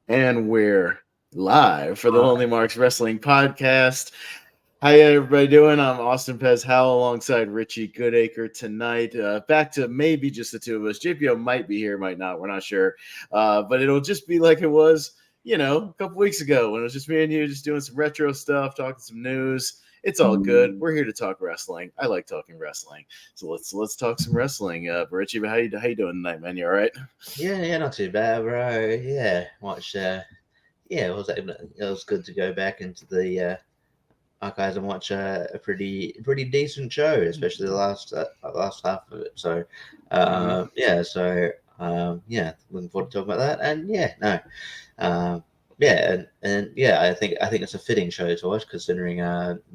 And we're live for the Lonely Marks Wrestling Podcast. How everybody doing? I'm Austin Pez Howell alongside Richie Goodacre tonight. Back to maybe just the two of us. JPO might be here, might not. We're not sure. But it'll just be like it was, a couple weeks ago when it was just me and you just doing some retro stuff, talking some news. It's all good. We're here to talk wrestling. I like talking wrestling. So let's talk some wrestling. Richie, how you doing tonight, man? You all right? Yeah, not too bad, bro. Yeah, watch. It was good to go back into the archives and watch a pretty decent show, especially the last half of it. So, looking forward to talking about that. And I think it's a fitting show to watch considering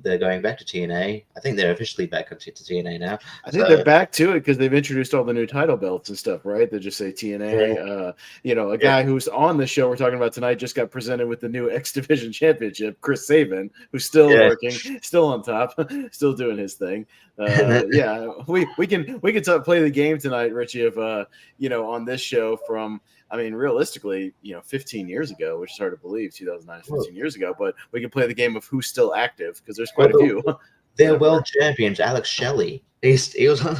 they're going back to TNA. I think they're officially back to TNA now. I think they're back to it because they've introduced all the new title belts and stuff, right? They just say TNA. A guy who's on the show we're talking about tonight just got presented with the new X Division Championship, Chris Sabin, who's still working, still on top, still doing his thing. We can play the game tonight, Richie, of on this show from. I mean, realistically, 15 years ago, which is hard to believe, 2009 is 15 years ago, but we can play the game of who's still active because there's quite a few. Their world champions, Alex Shelley. He was on.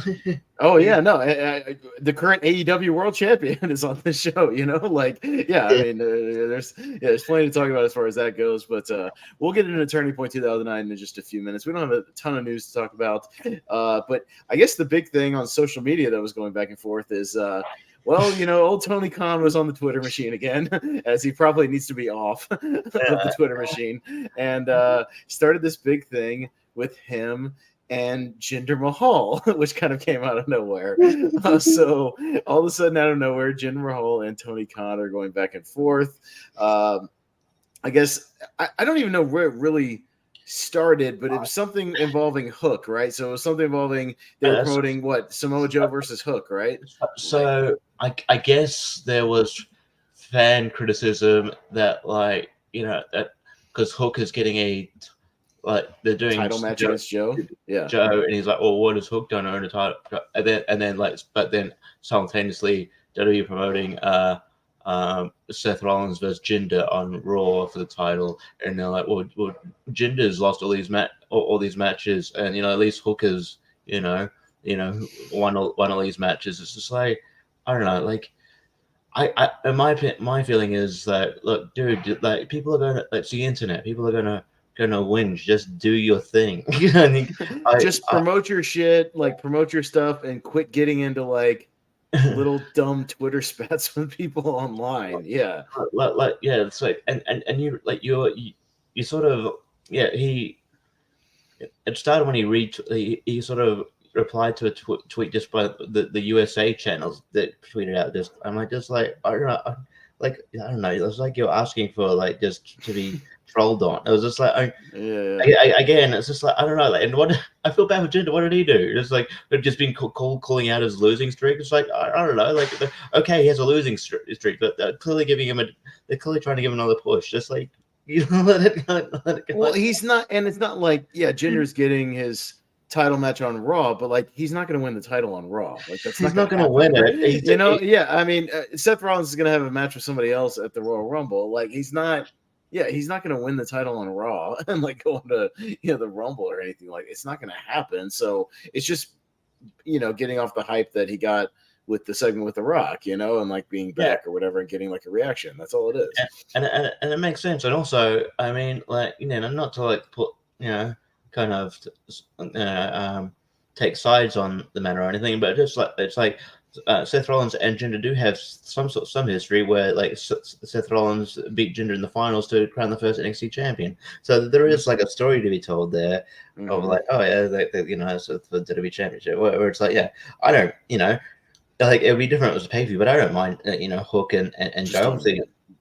The current AEW world champion is on this show. There's plenty to talk about as far as that goes. But we'll get into Turning Point 2009 in just a few minutes. We don't have a ton of news to talk about, but I guess the big thing on social media that was going back and forth is. Old Tony Khan was on the Twitter machine again, as he probably needs to be off of the Twitter machine, and started this big thing with him and Jinder Mahal, which kind of came out of nowhere. So all of a sudden, out of nowhere, Jinder Mahal and Tony Khan are going back and forth. I guess I don't even know where it really started, but it was something involving Hook, right? So it was something involving they were promoting what Samoa Joe versus Hook, right? So I guess there was fan criticism that that because Hook is getting they're doing title match against Joe, and he's like, well, what has Hook done to earn a title? But then simultaneously WWE promoting Seth Rollins versus Jinder on Raw for the title, and they're like, well Jinder's lost all these matches, and at least Hook has won all these matches. It's just like, I don't know, like my feeling is that, look, dude, like, people are gonna, it's the internet, people are gonna whinge. Just do your thing. Just promote your shit, like promote your stuff, and quit getting into like little dumb Twitter spats with people online. Yeah, it's like, and you like you sort of he. It started when he sort of replied to a tweet just by the USA channels that tweeted out this. I'm like, just like, I don't know, it was like you're asking for like just to be trolled on. It was just like, again, it's just like, I don't know, like, and what I feel bad for Jinder. What did he do? It's like they've just been calling out his losing streak. It's like, I don't know, like, okay, he has a losing streak, but they're clearly they're clearly trying to give him another push. Just like, let it go. Well, he's not, and it's not like, Jinder's getting his title match on Raw, but like, he's not going to win the title on Raw. Like, that's he's not going to win it. I mean, Seth Rollins is going to have a match with somebody else at the Royal Rumble. Like, he's not going to win the title on Raw and like go into the Rumble or anything. Like, it's not going to happen. So it's just getting off the hype that he got with the segment with The Rock, and like being back or whatever, and getting like a reaction. That's all it is. And it makes sense. And also, I mean, like, not to like put, kind of take sides on the matter or anything, but just like, it's like Seth Rollins and Jinder do have some history where like Seth Rollins beat Jinder in the finals to crown the first NXT champion. So there is like a story to be told there of like, oh yeah, it's for the WWE championship, where it's like, I don't, like, it would be different if it was a pay-per-view, but I don't mind, Hook and Joe.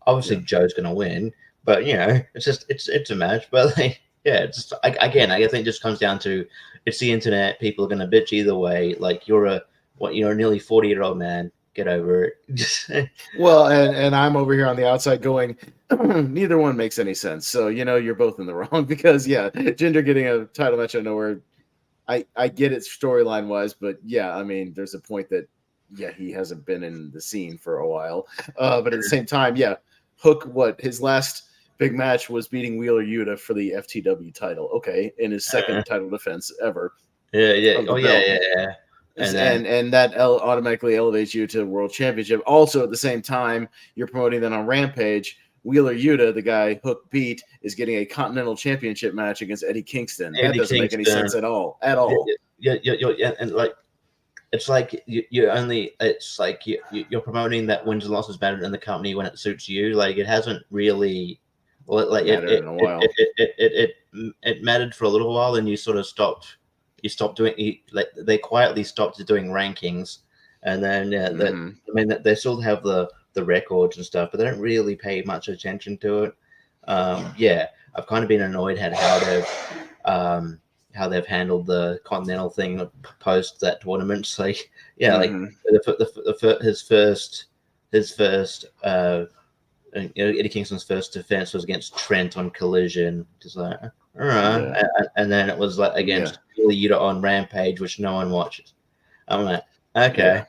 Obviously Joe's going to win, but it's just it's a match. But like, it's just, I think it just comes down to, it's the internet. People are going to bitch either way. Like, you're a nearly 40-year-old man. Get over it. Well, and I'm over here on the outside going, neither one makes any sense. So you're both in the wrong, because Jinder getting a title match out of nowhere, I get it storyline wise, but I mean, there's a point that he hasn't been in the scene for a while. But at the same time, Hook, what his last big match was beating Wheeler Yuta for the FTW title. Okay, in his second title defense ever. Yeah. Of the Oh, belt. yeah. And that automatically elevates you to world championship. Also, at the same time, you're promoting that on Rampage. Wheeler Yuta, the guy Hook beat, is getting a Continental Championship match against Eddie Kingston. That doesn't make any sense at all. At all. Yeah, and like it's like you only it's like you're promoting that wins and losses matter in the company when it suits you. Like it hasn't really like Mattered in a while. It mattered for a little while, and you sort of stopped. You stopped doing like they quietly stopped doing rankings, and then I mean they still have the records and stuff, but they don't really pay much attention to it. I've kind of been annoyed at how they've handled the Continental thing post that tournament. So like his first Eddie Kingston's first defense was against Trent on Collision. Just like, all right. And then it was like against Wheeler Yuta on Rampage, which no one watches. I'm like, okay.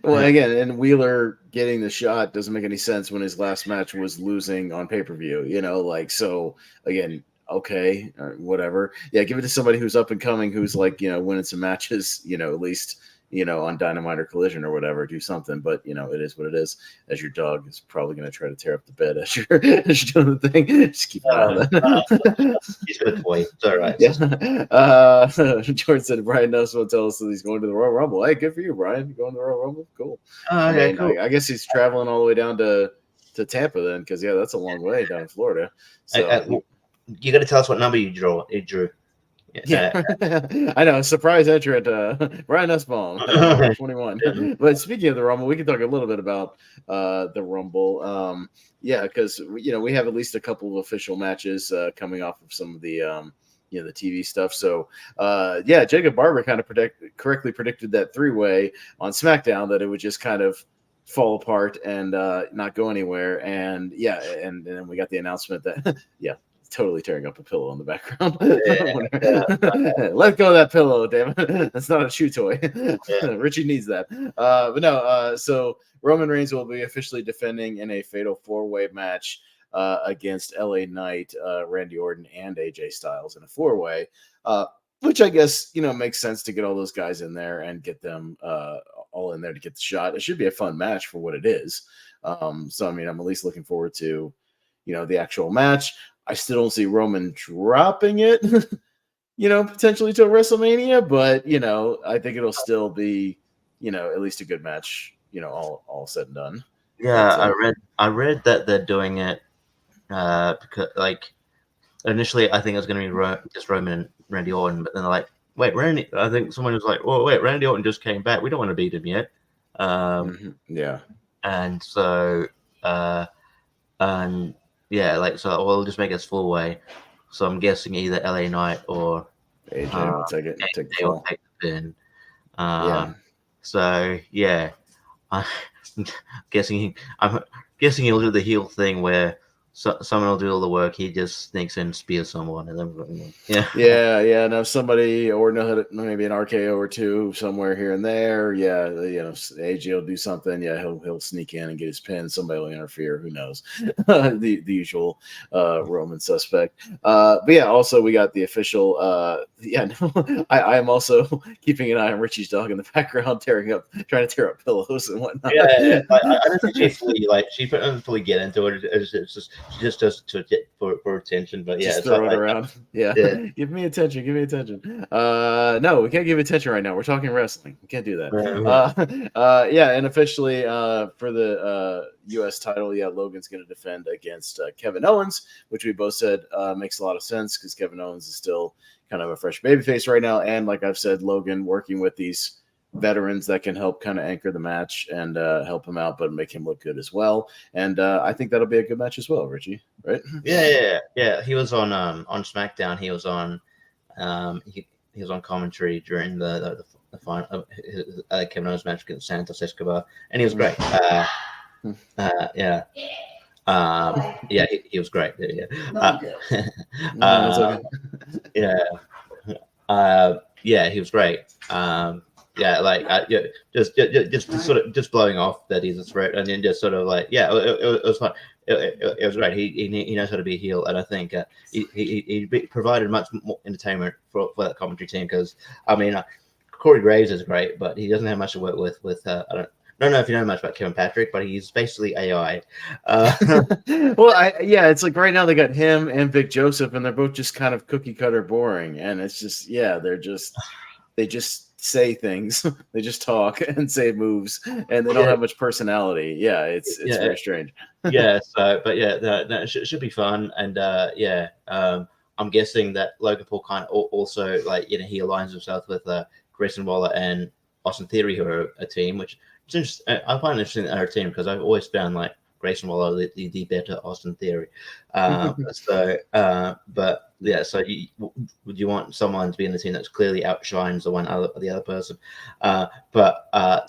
Well, again, and Wheeler getting the shot doesn't make any sense when his last match was losing on pay-per-view, so again, okay, whatever. Yeah, give it to somebody who's up and coming, who's like, winning some matches, at least, on Dynamite or Collision or whatever, do something. But, it is what it is. As your dog is probably going to try to tear up the bed as you're doing the thing. Just keep an eye on that. He's a good boy. It's all right. Yeah. George said Brian Nelson will tell us that he's going to the Royal Rumble. Hey, good for you, Brian. You going to the Royal Rumble? Cool. Okay, cool. I guess he's traveling all the way down to Tampa then, because, that's a long way down in Florida. So you got to tell us what number you drew. Yeah, I know. Surprise entrant, Brian Nussbaum, 21. But speaking of the Rumble, we can talk a little bit about the Rumble. Because we have at least a couple of official matches coming off of some of the the TV stuff. So Jacob Barber kind of correctly predicted that 3-way on SmackDown, that it would just kind of fall apart and not go anywhere. And and then we got the announcement that totally tearing up a pillow in the background. Let go of that pillow, damn it. That's not a chew toy. Richie needs that. But no, so Roman Reigns will be officially defending in a fatal 4-way match against LA Knight, Randy Orton, and AJ Styles in a 4-way, which I guess, makes sense to get all those guys in there and get them all in there to get the shot. It should be a fun match for what it is. So, I mean, I'm at least looking forward to, the actual match. I still don't see Roman dropping it, potentially to a WrestleMania, but, I think it'll still be, at least a good match, all said and done. Yeah, I read that they're doing it because, like, initially I think it was going to be just Roman and Randy Orton, but then they're like, wait, Randy. I think someone was like, "Oh, wait, Randy Orton just came back. We don't want to beat him yet." And so, so we'll just make it 4-way. So I'm guessing either LA Knight or AJ will take it. Will take the pin. So I'm guessing he'll do the heel thing where someone will do all the work. He just sneaks in, spears someone, and then Now somebody or maybe an RKO or two somewhere here and there. AJ will do something. He'll sneak in and get his pin. Somebody will interfere. Who knows? the usual Roman suspect. But also we got the official. I am also keeping an eye on Richie's dog in the background, trying to tear up pillows and whatnot. I don't think she doesn't fully get into it. It's just she just does to get for attention, but just throw it around. Give me attention. No, we can't give attention right now. We're talking wrestling. We can't do that. And officially for the U.S. title, Logan's going to defend against Kevin Owens, which we both said makes a lot of sense because Kevin Owens is still kind of a fresh babyface right now, and like I've said, Logan working with these veterans that can help kind of anchor the match and help him out, but make him look good as well. And I think that'll be a good match as well, Richie. Right? Yeah. He was on SmackDown. He was on he was on commentary during the final Kevin Owens match against Santos Escobar, and he was great. He was great. He was great. yeah, like yeah, just sort of just blowing off that he's a threat, and then just sort of like yeah, it was fun. It was great. He knows how to be a heel, and I think he provided much more entertainment for that commentary team because I mean Corey Graves is great, but he doesn't have much to work with. I don't know if you know much about Kevin Patrick, but he's basically AI. Well, yeah, it's like right now they got him and Vic Joseph, and they're both just kind of cookie cutter boring, and it's just they just say things, they just talk and say moves, and they don't have much personality. Yeah, it's very strange. Yeah, so but yeah, it should be fun, and I'm guessing that Logan Paul kind of also like he aligns himself with Grayson Waller and Austin Theory, who are a team, which is interesting. I find it interesting in our team because I've always found like Grayson Waller the better Austin Theory. But yeah, so would you want someone to be in the team that clearly outshines the other person?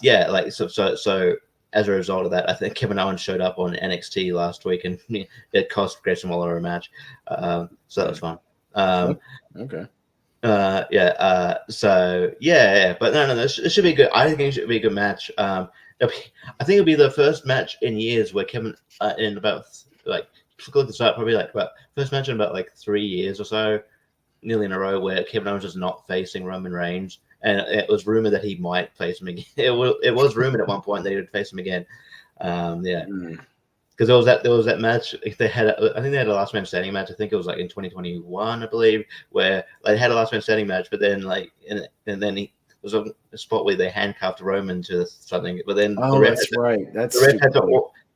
Yeah, like so. As a result of that, I think Kevin Owens showed up on NXT last week, and it cost Grayson Waller a match. So that was fun. Okay. So yeah, but no, it should be good. I think it should be a good match. I think it'll be the first match in years where Kevin in about like look this up, probably like about first match in about like 3 years or so, nearly in a row, where Kevin Owens is not facing Roman Reigns. And it was rumored that he might face him again. It was rumored at one point that he would face him again. Because there was that match. I think they had a last man standing match. I think it was like in 2021, I believe, where they had a last man standing match. But then and then there was a spot where they handcuffed Roman to something. But then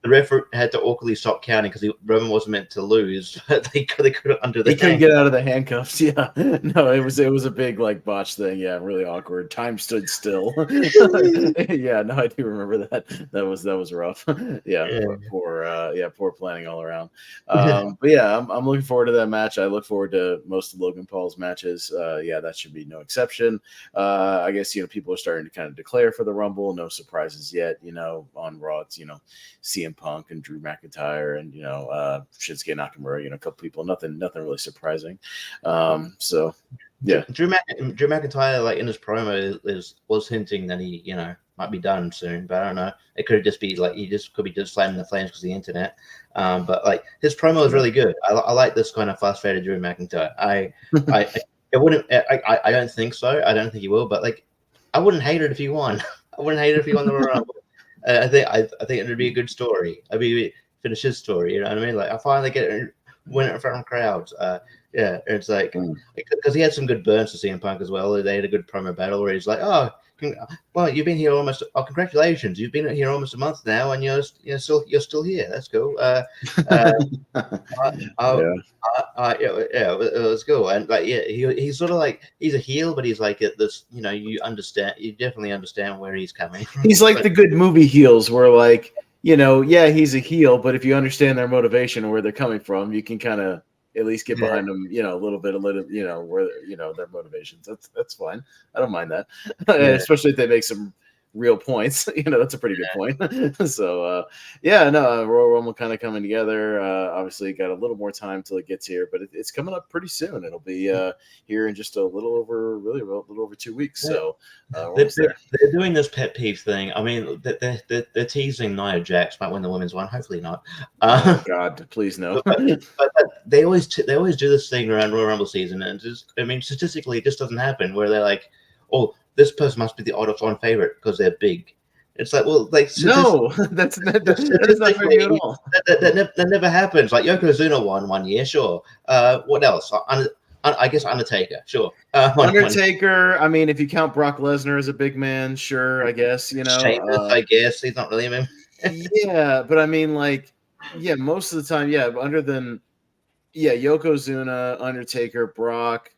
the ref had to awkwardly stop counting because Roman wasn't meant to lose, but they couldn't undo the. He couldn't get out of the handcuffs. Yeah, no, it was a big like botch thing. Yeah, really awkward. Time stood still. Yeah, no, I do remember that. That was rough. Yeah. Poor planning all around. But yeah, I'm looking forward to that match. I look forward to most of Logan Paul's matches. Yeah, that should be no exception. I guess people are starting to kind of declare for the Rumble. No surprises yet. On Raw, it's CM Punk and Drew McIntyre and Shinsuke Nakamura, a couple people, nothing really surprising. So yeah, Drew McIntyre, like in his promo, was hinting that he might be done soon, but I don't know. It could just be like he could be just slamming the flames because of the internet. But like his promo is really good. I like this kind of frustrated Drew McIntyre. I don't think so. I don't think he will, but like I wouldn't hate it if he won. I wouldn't hate it if he won the Royal Rumble. I think it would be a good story. I'd be finish his story. You know what I mean? Like I finally win it in front of crowds. Yeah, it's like because he had some good burns to CM Punk as well. They had a good promo battle where he's like, "Oh, well, you've been here almost. Oh, congratulations! You've been here almost a month now, and you're still here. That's cool." It was cool, and like he's sort of like he's a heel, but he's like at this. You definitely understand where he's coming from. He's like the good movie heels, where like he's a heel, but if you understand their motivation and where they're coming from, you can kind of at least get behind them, a little bit, where their motivations. That's fine. I don't mind that, especially if they make some real points. That's a pretty good point. So Royal Rumble kind of coming together. Obviously got a little more time till it gets here, but it's coming up pretty soon. It'll be here in just a little over 2 weeks. So they're doing this pet peeve thing. I mean, they're teasing Nia Jax might win the women's one. Hopefully not. Oh God, please no. but they always do this thing around Royal Rumble season, and statistically, it just doesn't happen. Where they're like, oh, this person must be the odds-on favorite because they're big. It's like, well, like no, that's not fair at all. That never happens. Like Yokozuna won one year, sure. What else? I guess Undertaker, sure. Undertaker. I mean, if you count Brock Lesnar as a big man, sure. I guess Sheamus, I guess he's not really a man. Yeah, but I mean, like, most of the time, other than Yokozuna, Undertaker, Brock.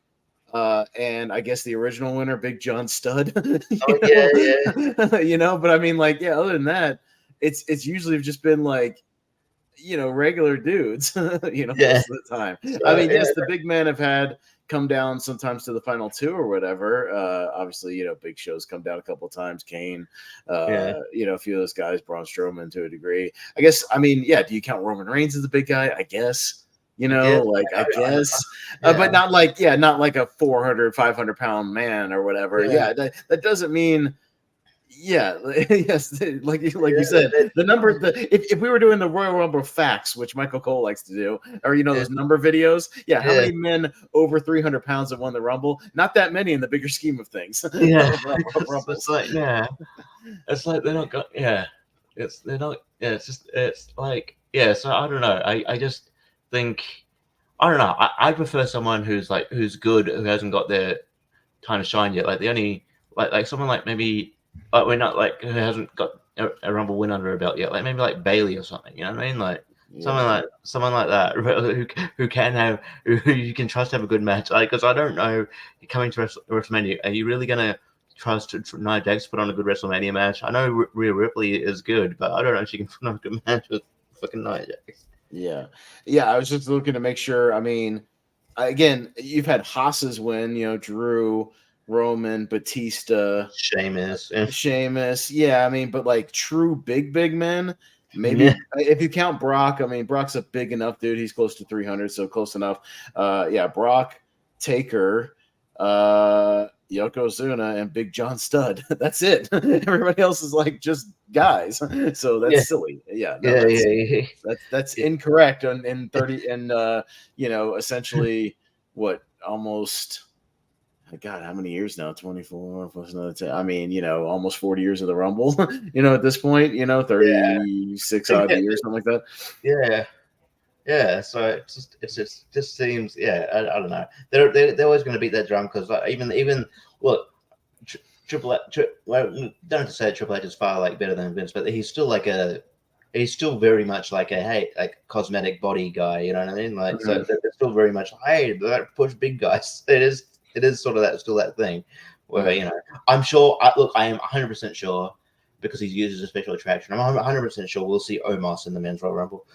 And I guess the original winner, Big John Studd. Yeah. But I mean, like, other than that, it's usually just been like, regular dudes, most of the time. So, I mean, yes, the big men have had come down sometimes to the final two or whatever. Obviously, Big Show's come down a couple of times. Kane, a few of those guys, Braun Strowman to a degree. I guess, I mean, do you count Roman Reigns as a big guy? I guess. You know, like I guess, but not like not like a 400, 500 pound man or whatever. Yeah, that doesn't mean. Yeah, yes, like you said, the number. If we were doing the Royal Rumble facts, which Michael Cole likes to do, or those number videos, how many men over 300 pounds have won the Rumble? Not that many in the bigger scheme of things. Yeah, it's like it's like they're not got it's they're not it's just it's like So I don't know. I just think I don't know. I prefer someone who's good, who hasn't got their time to shine yet. Like the only like someone like maybe. We're not like who hasn't got a Rumble win under her belt yet, like maybe like Bailey or something. You know what I mean? Like someone like that who can have who you can trust to have a good match. Like, because I don't know, coming to WrestleMania, are you really gonna trust Nia Jax to put on a good WrestleMania match? I know Rhea Ripley is good, but I don't know if she can put on a good match with fucking Nia Jax. Yeah. I was just looking to make sure. I mean, again, you've had Haas's win. Drew, Roman, Batista, Sheamus. Yeah, I mean, but like true big men, maybe if you count Brock, I mean, Brock's a big enough dude. He's close to 300, so close enough. Brock, Taker, Yokozuna, and Big John Studd. That's it. Everybody else is like just guys. So that's silly. That's incorrect. In 30 and essentially what almost. God, how many years now? 24 plus another 10. I mean, almost 40 years of the Rumble, at this point, 36 odd years, something like that. Yeah. So it just seems, I don't know. They're always going to beat that drum because even look, Triple H, don't have to say Triple H is far better than Vince, but he's still he's still very much like cosmetic body guy. You know what I mean? Like, so they're still very much hey, they push big guys. It is sort of still that thing where, I'm sure, I am 100% sure because he's used as a special attraction. I'm 100% sure we'll see Omos in the Men's Royal Rumble.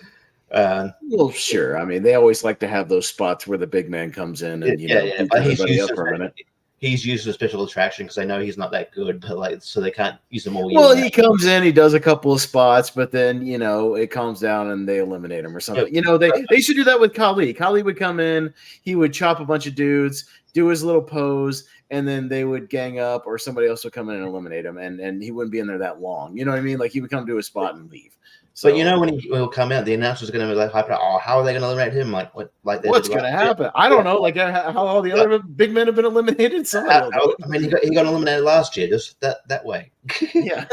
Well, sure. I mean, they always like to have those spots where the big man comes in and, beats everybody up for a minute. He's used as a special attraction because I know he's not that good, but so they can't use him all year. Well, he comes in, he does a couple of spots, but then it calms down and they eliminate him or something. They should do that with Khali. Khali would come in, he would chop a bunch of dudes, do his little pose, and then they would gang up, or somebody else would come in and eliminate him, and he wouldn't be in there that long. You know what I mean? Like he would come to a spot and leave. So, but when he will come out, the announcer's going to be hype out. Oh, how are they going to eliminate him? What's going to happen? I don't know. Like how all the other big men have been eliminated. I mean, he got eliminated last year, just that way. Yeah.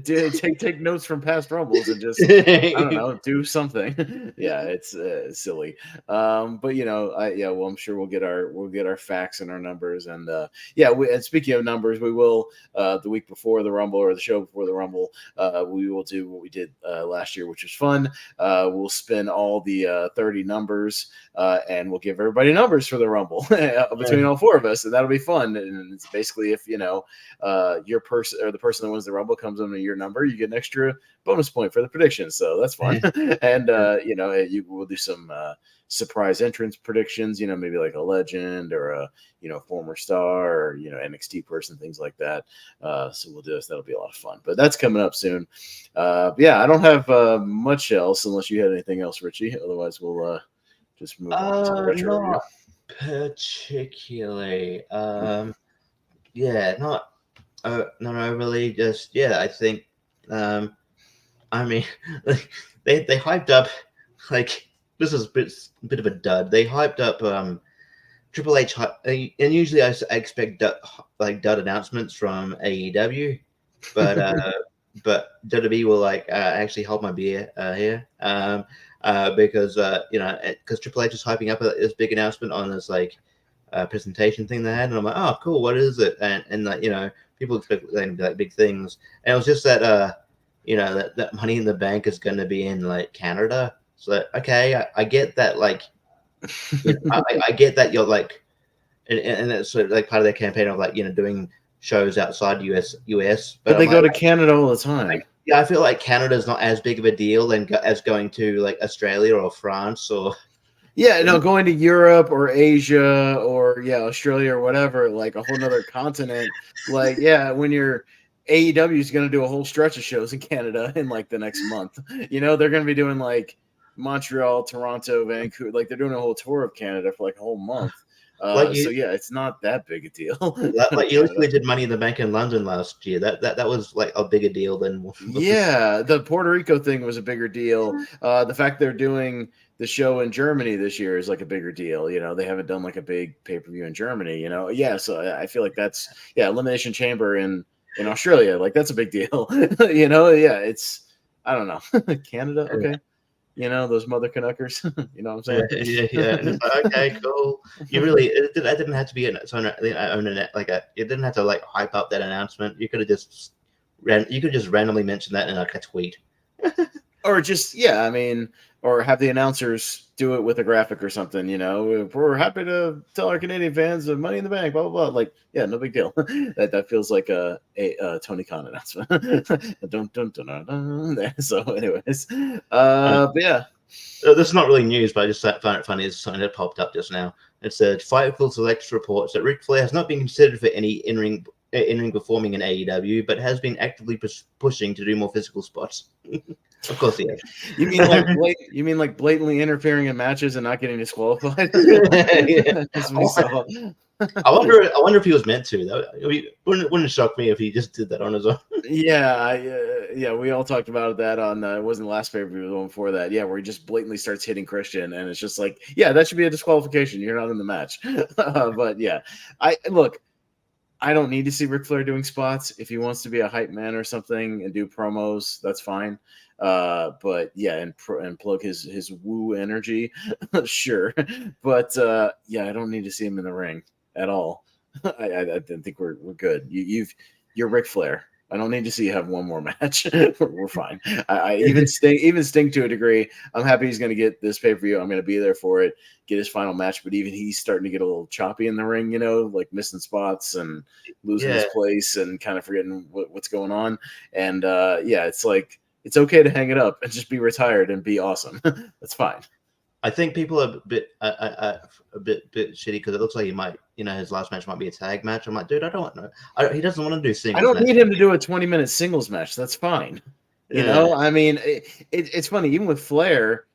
take notes from past Rumbles and just I don't know, do something. Yeah, it's silly. But well, I'm sure we'll get our facts and our numbers, and and speaking of numbers, we will the week before the Rumble or the show before the Rumble. We will do what we did last year, which was fun. We'll spin all the 30 numbers, and we'll give everybody numbers for the Rumble between all four of us, and that'll be fun. And it's basically if your person or the person that wins the Rumble comes under your number, you get an extra bonus point for the prediction. So that's fun. And we'll do some surprise entrance predictions. Maybe like a legend or a former star or NXT person, things like that. So we'll do this. That'll be a lot of fun. But that's coming up soon. I don't have much else unless you had anything else, Richie. Otherwise, we'll just move on to the retro review. Particularly. Not overly. Just I think. I mean, they hyped up this is a bit of a dud. They hyped up Triple H, and usually I expect dud announcements from AEW, but WWE will actually hold my beer here because because Triple H is hyping up this big announcement on this presentation thing they had, and I'm like, oh cool, what is it? And people expect them to be big things, and it was just that that Money in the Bank is going to be in Canada. So okay, I get that. I get that you're and it's sort of part of their campaign of doing shows outside US. But they go to Canada all the time. I feel like Canada's not as big of a deal as going to Australia or France or. Yeah, no, going to Europe or Asia or Australia or whatever, a whole nother continent. When you're AEW is going to do a whole stretch of shows in Canada in the next month. They're going to be doing Montreal, Toronto, Vancouver. Like they're doing a whole tour of Canada for like a whole month. So yeah, it's not that big a deal. Like you literally did Money in the Bank in London last year. That was like a bigger deal than Yeah, the Puerto Rico thing was a bigger deal. The fact they're doing the show in Germany this year is like a bigger deal. They haven't done like a big pay-per-view in Germany. Yeah, so I feel like that's Elimination Chamber in Australia, like that's a big deal. Yeah, it's I don't know. Canada, okay. Those mother Canuckers. You know what I'm saying? Yeah. And it's like, okay, cool. That didn't have to be it didn't have to like hype up that announcement. You could have just randomly mention that in like a tweet. Or just or have the announcers do it with a graphic or something. We're happy to tell our Canadian fans of Money in the Bank, blah blah blah. Like, yeah, no big deal. that feels like a Tony Khan announcement. So, anyways, but yeah, this is not really news, but I just found it funny. It's something that popped up just now. It said Fightful Select reports that Ric Flair has not been considered for any in-ring performing in AEW, but has been actively pushing to do more physical spots. Of course he has. You mean like blatantly interfering in matches and not getting disqualified? Yeah. I wonder if he was meant to. Though. Wouldn't shock me if he just did that on his own. Yeah. We all talked about that on it wasn't the last pay-per-view, the one before that. Yeah, where he just blatantly starts hitting Christian, and it's just like, yeah, that should be a disqualification. You're not in the match. But yeah, I don't need to see Ric Flair doing spots. If he wants to be a hype man or something and do promos, that's fine. But yeah, and plug his woo energy, sure. But yeah, I don't need to see him in the ring at all. I think we're good. You're Ric Flair. I don't need to see you have one more match. We're fine. I even Sting to a degree. I'm happy he's going to get this pay-per-view. I'm going to be there for it, get his final match. But even he's starting to get a little choppy in the ring, like missing spots and losing his place and kind of forgetting what's going on. And yeah, it's like it's okay to hang it up and just be retired and be awesome. That's fine. I think people are a bit shitty because it looks like he might, his last match might be a tag match. I'm like, dude, I don't know. He doesn't want to do singles. I don't need him to do a 20-minute singles match. That's fine. I mean, it's funny. Even with Flair,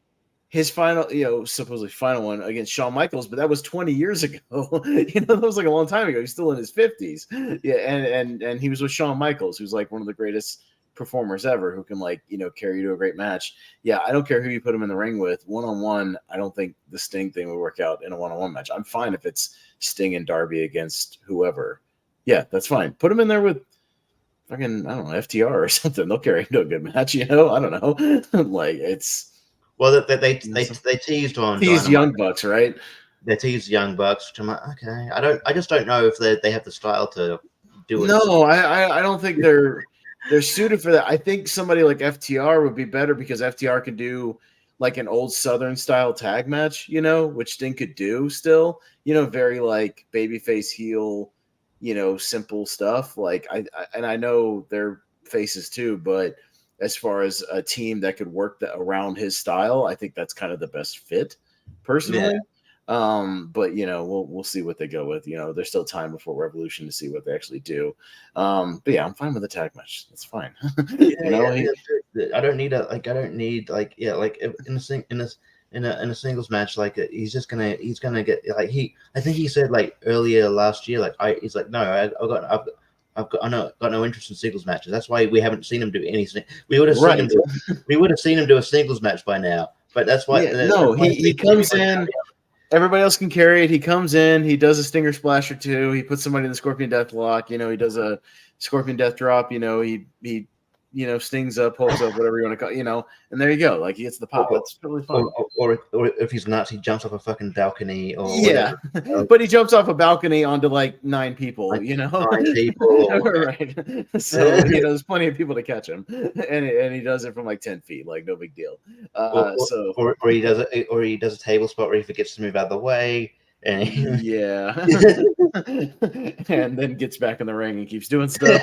his final, supposedly final one against Shawn Michaels, but that was 20 years ago. That was like a long time ago. He's still in his 50s. Yeah, and he was with Shawn Michaels, who's like one of the greatest performers ever, who can carry you to a great match. Yeah, I don't care who you put him in the ring with. One-on-one, I don't think the Sting thing would work out in a one-on-one match. I'm fine if it's Sting and Darby against whoever. Yeah, that's fine. Put him in there with fucking, I don't know, FTR or something. They'll carry him to a good match. I don't know. It's they teased on Young Bucks, right? They teased Young Bucks, which I'm like, okay. I just don't know if they have the style to do it. No, I don't think they're suited for that. I think somebody like FTR would be better because FTR could do like an old Southern style tag match, which Sting could do still, very like babyface heel, simple stuff. Like I know they're faces too, but as far as a team that could work around his style, I think that's kind of the best fit personally. Yeah. But we'll see what they go with. There's still time before Revolution to see what they actually do. But yeah, I'm fine with the tag match. That's fine. I don't need in a singles match, like he's gonna get like I think he said like earlier last year, he's like, no, I've got no interest in singles matches. That's why we haven't seen him do anything. We would have seen him do a singles match by now. But that's why he comes in. Everybody else can carry it. He comes in, he does a Stinger Splash or two, he puts somebody in the Scorpion Death Lock, he does a Scorpion Death Drop, he stings up, pulls up, whatever you want to call, and there you go. Like he gets the pop. That's really fun. Or if he's nuts, he jumps off a fucking balcony. Or but he jumps off a balcony onto like 9 people. 9 people, right? So there's plenty of people to catch him, and he does it from like 10 feet, like no big deal. Or he does a table spot where he forgets to move out of the way. And and then gets back in the ring and keeps doing stuff.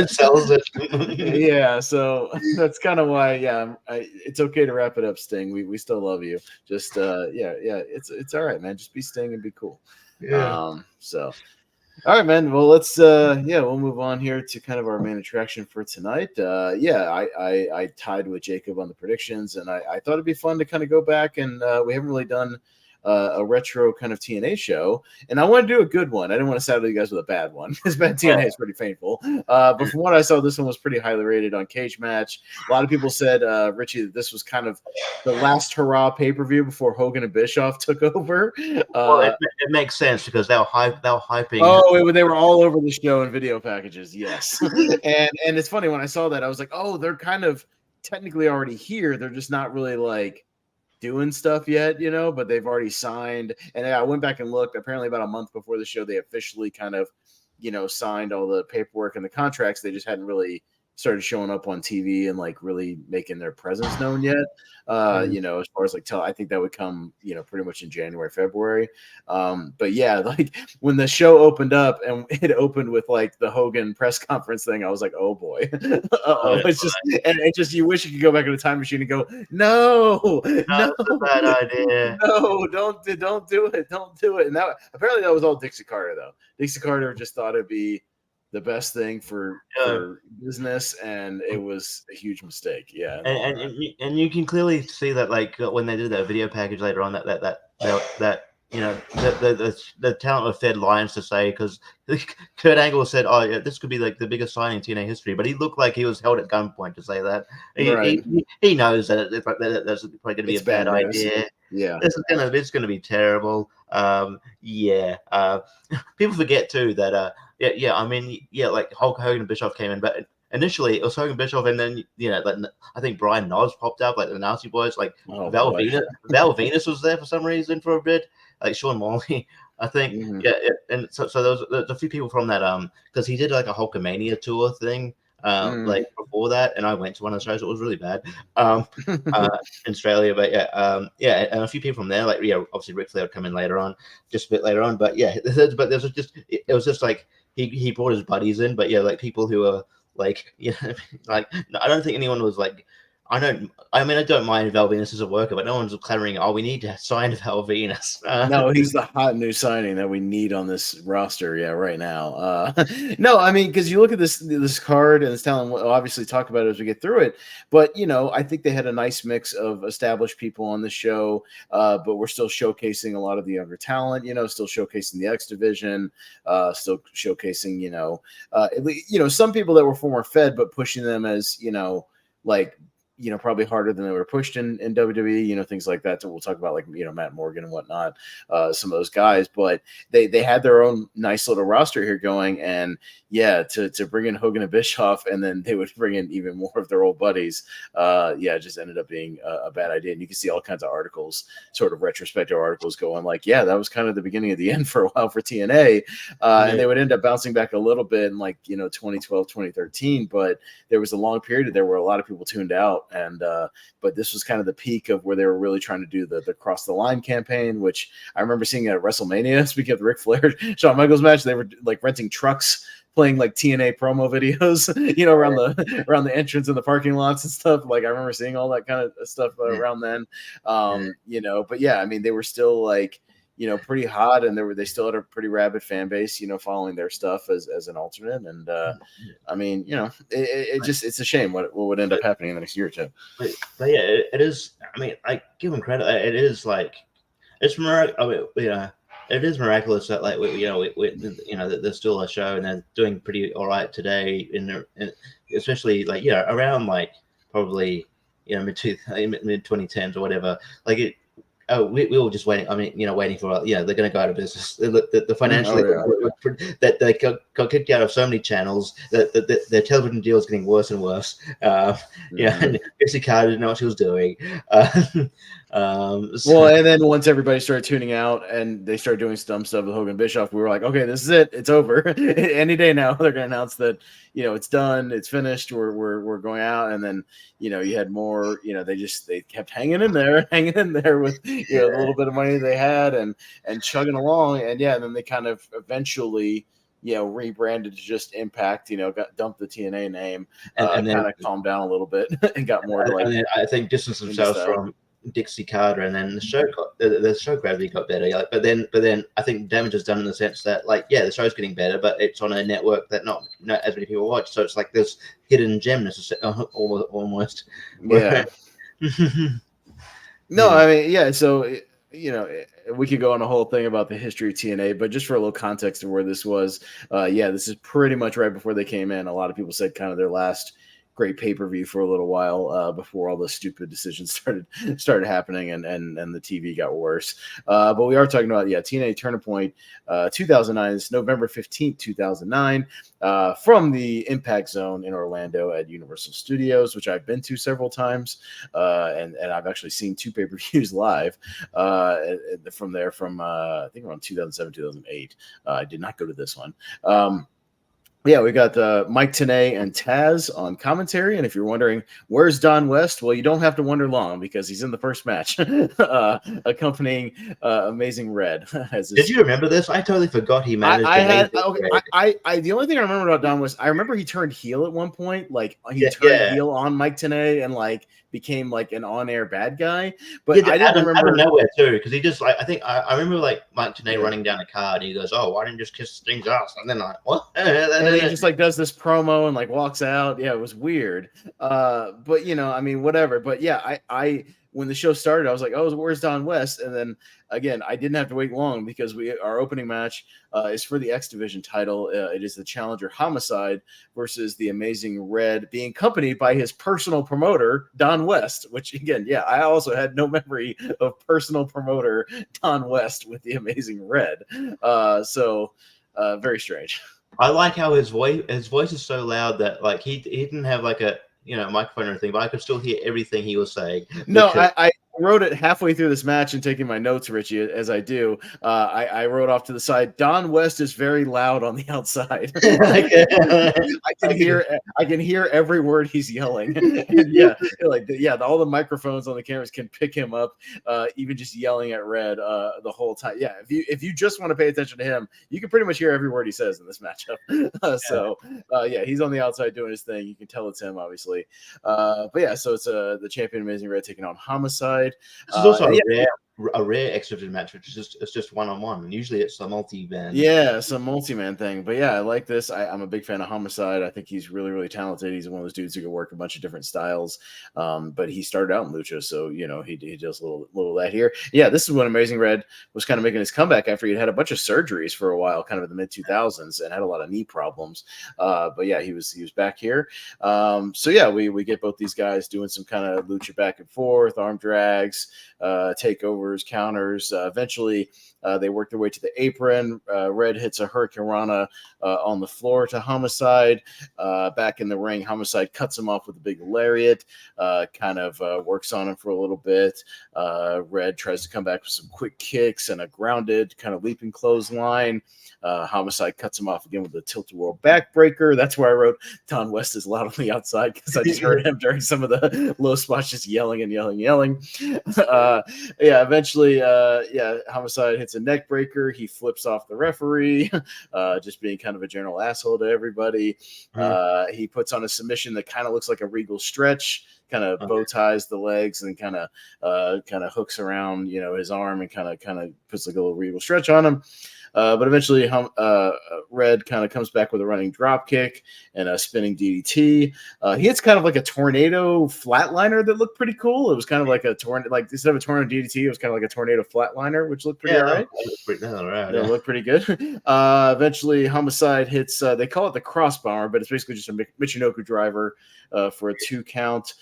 Sells it. Yeah, so that's kind of why. Yeah, it's okay to wrap it up, Sting. We still love you. Just it's all right, man. Just be Sting and be cool. Yeah. So All right, man. Well, let's we'll move on here to kind of our main attraction for tonight. I tied with Jacob on the predictions, and I thought it'd be fun to kind of go back and we haven't really done a retro kind of TNA show, and I want to do a good one. I didn't want to saddle you guys with a bad one because bad TNA is pretty painful. But from what I saw, this one was pretty highly rated on Cage Match. A lot of people said, Richie, that this was kind of the last hurrah pay-per-view before Hogan and Bischoff took over. Well, it makes sense because they were hyping. Oh, they were all over the show in video packages. Yes, and it's funny when I saw that I was like, oh, they're kind of technically already here. They're just not really like doing stuff yet, but they've already signed. And I went back and looked. Apparently, about a month before the show, they officially kind of, signed all the paperwork and the contracts. They just hadn't really started showing up on TV and like really making their presence known yet. As far as like I think that would come, pretty much in January, February. But yeah, like when the show opened up and it opened with like the Hogan press conference thing, I was like, oh boy. It's just, and it just, you wish you could go back in the time machine and go, no, that's a bad idea. No, don't do it. Don't do it. And that apparently that was all Dixie Carter though. Dixie Carter just thought it'd be the best thing for business, and it was a huge mistake. Yeah, and you can clearly see that, like when they did that video package later on, that the talent were fed lines to say, because Kurt Angle said, "Oh, yeah, this could be like the biggest signing in TNA history," but he looked like he was held at gunpoint to say that. He knows that that's probably going to be a bad idea. Yeah, it's gonna be terrible. People forget too that like Hulk Hogan and Bischoff came in, but initially it was Hogan, Bischoff, and then like, I think Brian Knobbs popped up, like the Nasty Boys, like Val Venus was there for some reason for a bit, like Sean Morley, I think. And so there's a few people from that because he did like a Hulkamania tour thing. Like before that, and I went to one of the shows. It was really bad in Australia, but and a few people from there, like obviously Ric Flair would come in later on, just a bit later on, but it was just like he brought his buddies in, but like people who are like like I don't think anyone was like. I don't mind Val Venus as a worker, but no one's clamoring, "Oh, we need to sign Val Venus." No, he's the hot new signing that we need on this roster. Yeah, right now. No, I mean, because you look at this card and this talent. We'll obviously talk about it as we get through it. But I think they had a nice mix of established people on the show, but we're still showcasing a lot of the younger talent. Still showcasing the X division, still showcasing some people that were former Fed, but pushing them as like. Probably harder than they were pushed in WWE, things like that. So we'll talk about like, Matt Morgan and whatnot, some of those guys, but they had their own nice little roster here going. And to bring in Hogan and Bischoff, and then they would bring in even more of their old buddies. It just ended up being a bad idea. And you can see all kinds of articles, sort of retrospective articles going like, that was kind of the beginning of the end for a while for TNA. And they would end up bouncing back a little bit in like, 2012, 2013, but there was a long period there where a lot of people tuned out. And but this was kind of the peak of where they were really trying to do the cross the line campaign, which I remember seeing at WrestleMania. Speaking of the Ric Flair Shawn Michaels match, they were like renting trucks, playing like TNA promo videos, around the entrance and the parking lots and stuff. Like I remember seeing all that kind of stuff around then. But I mean, they were still like pretty hot, and they still had a pretty rabid fan base, following their stuff as an alternate. And I mean, it's a shame what would end up happening in the next year or two. But it is. I mean, I give them credit. It is like it's it is miraculous that like that there's still a show and they're doing pretty all right today. Especially like around like probably mid 2010s or whatever. Like it. Oh, we were just waiting. I mean, waiting for they're going to go out of business. The financially that they got kicked out of so many channels that their television deal is getting worse and worse. And Dixie Carter didn't know what she was doing. Well, and then once everybody started tuning out and they started doing dumb stuff with Hogan Bischoff, we were like, okay, this is it. It's over. Any day now, they're going to announce that it's done, it's finished. We're going out, and then you had more. They kept hanging in there with the little bit of money they had and chugging along, and then they kind of eventually. Rebranded to just Impact, got dumped the TNA name, and then kind of calmed down a little bit and got more to like. And I think distance themselves from Dixie Carter, and then the show gradually got better. Like, but then I think damage is done in the sense that like the show's getting better, but it's on a network that not as many people watch. So it's like this hidden gemness almost. Yeah. No, I mean, yeah. So we could go on a whole thing about the history of TNA, but just for a little context of where this was, this is pretty much right before they came in. A lot of people said kind of their last great pay-per-view for a little while before all the stupid decisions started happening and the TV got worse. But we are talking about TNA Turning Point 2009. It's November 15th, 2009, from the Impact Zone in Orlando at Universal Studios, which I've been to several times, and I've actually seen 2 pay-per-views live from there from I think around 2007, 2008. I did not go to this one. We got Mike Tenay and Taz on commentary. And if you're wondering, where's Don West? Well, you don't have to wonder long because he's in the first match accompanying Amazing Red. Did you remember this? I totally forgot he managed the only thing I remember about Don West, I remember he turned heel at one point. Like he turned heel on Mike Tenay and like became like an on-air bad guy. But I didn't remember. Out of nowhere too, because he just like I remember like Mike Tenay running down a card. And he goes, "Oh, why didn't you just kiss Sting's ass?" And then like, what? And he just like does this promo and like walks out. Yeah, it was weird. But I mean, whatever. But yeah, I when the show started, I was like, oh, where's Don West? And then again, I didn't have to wait long because our opening match is for the X Division title. It is the challenger Homicide versus the Amazing Red, being accompanied by his personal promoter, Don West, which again, I also had no memory of personal promoter Don West with the Amazing Red. So very strange. I like how his voice is so loud that like he didn't have like a microphone or anything, but I could still hear everything he was saying. No, I wrote it halfway through this match and taking my notes, Richie, as I do. I wrote off to the side, Don West is very loud on the outside. I can hear every word he's yelling. And all the microphones on the cameras can pick him up, even just yelling at Red the whole time. Yeah, if you just want to pay attention to him, you can pretty much hear every word he says in this matchup. So he's on the outside doing his thing. You can tell it's him, obviously. So it's the champion Amazing Red taking on Homicide. This is also a rare X Division match, which is just one-on-one. Usually it's a multi-man. Yeah, it's a multi-man thing. But I like this. I'm a big fan of Homicide. I think he's really, really talented. He's one of those dudes who can work a bunch of different styles. But he started out in Lucha, so he does a little of that here. Yeah, this is when Amazing Red was kind of making his comeback after he'd had a bunch of surgeries for a while, kind of in the mid-2000s, and had a lot of knee problems. He was back here. We get both these guys doing some kind of Lucha back and forth, arm drags, takeovers, counters. Eventually, they work their way to the apron. Red hits a Hurricane Rana on the floor to Homicide. Back in the ring, Homicide cuts him off with a big lariat, works on him for a little bit. Red tries to come back with some quick kicks and a grounded kind of leaping clothesline. Homicide cuts him off again with a tilt-a-whirl backbreaker. That's where I wrote Don West is loud on the outside because I just heard him during some of the low spots just yelling and yelling. Eventually, Homicide hits a neck breaker. He flips off the referee, just being kind of a general asshole to everybody. He puts on a submission that kind of looks like a Regal stretch, kind of bow ties the legs and kind of hooks around, his arm and kind of puts like a little Regal stretch on him. But eventually, Red kind of comes back with a running drop kick and a spinning DDT. He hits kind of like a tornado flatliner that looked pretty cool. It was kind of like a tornado, like instead of a tornado DDT, it was kind of like a tornado flatliner, which looked pretty all right. It looked pretty good. Eventually, Homicide hits. They call it the crossbar, but it's basically just a Michinoku driver for a 2 count.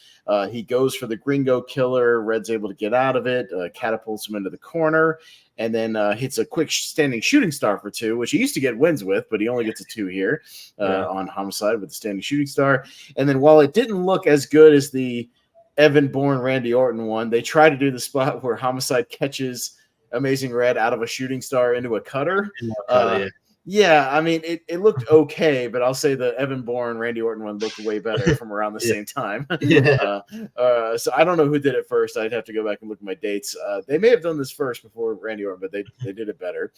He goes for the Gringo Killer. Red's able to get out of it, catapults him into the corner, and then hits a quick standing shooting star for 2, which he used to get wins with, but he only gets a 2 here on Homicide with the standing shooting star. And then while it didn't look as good as the Evan Bourne Randy Orton one, they try to do the spot where Homicide catches Amazing Red out of a shooting star into a cutter. I mean, it looked okay, but I'll say the Evan Bourne, Randy Orton one looked way better from around the same time. So I don't know who did it first. I'd have to go back and look at my dates. They may have done this first before Randy Orton, but they did it better.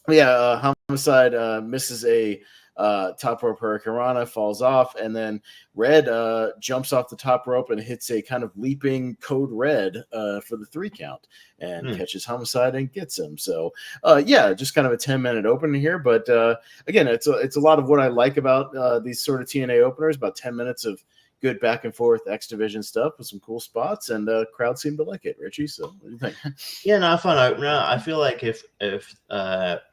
Yeah, Homicide misses a top rope hurricanrana, falls off, and then Red jumps off the top rope and hits a kind of leaping code red for the 3 count and catches Homicide and gets him. So yeah, just kind of a 10-minute opening here, but again, it's a lot of what I like about these sort of TNA openers. About 10 minutes of good back and forth X Division stuff with some cool spots, and crowd seemed to like it. Richie, so what do you think? Yeah, no, fun opener. I feel like if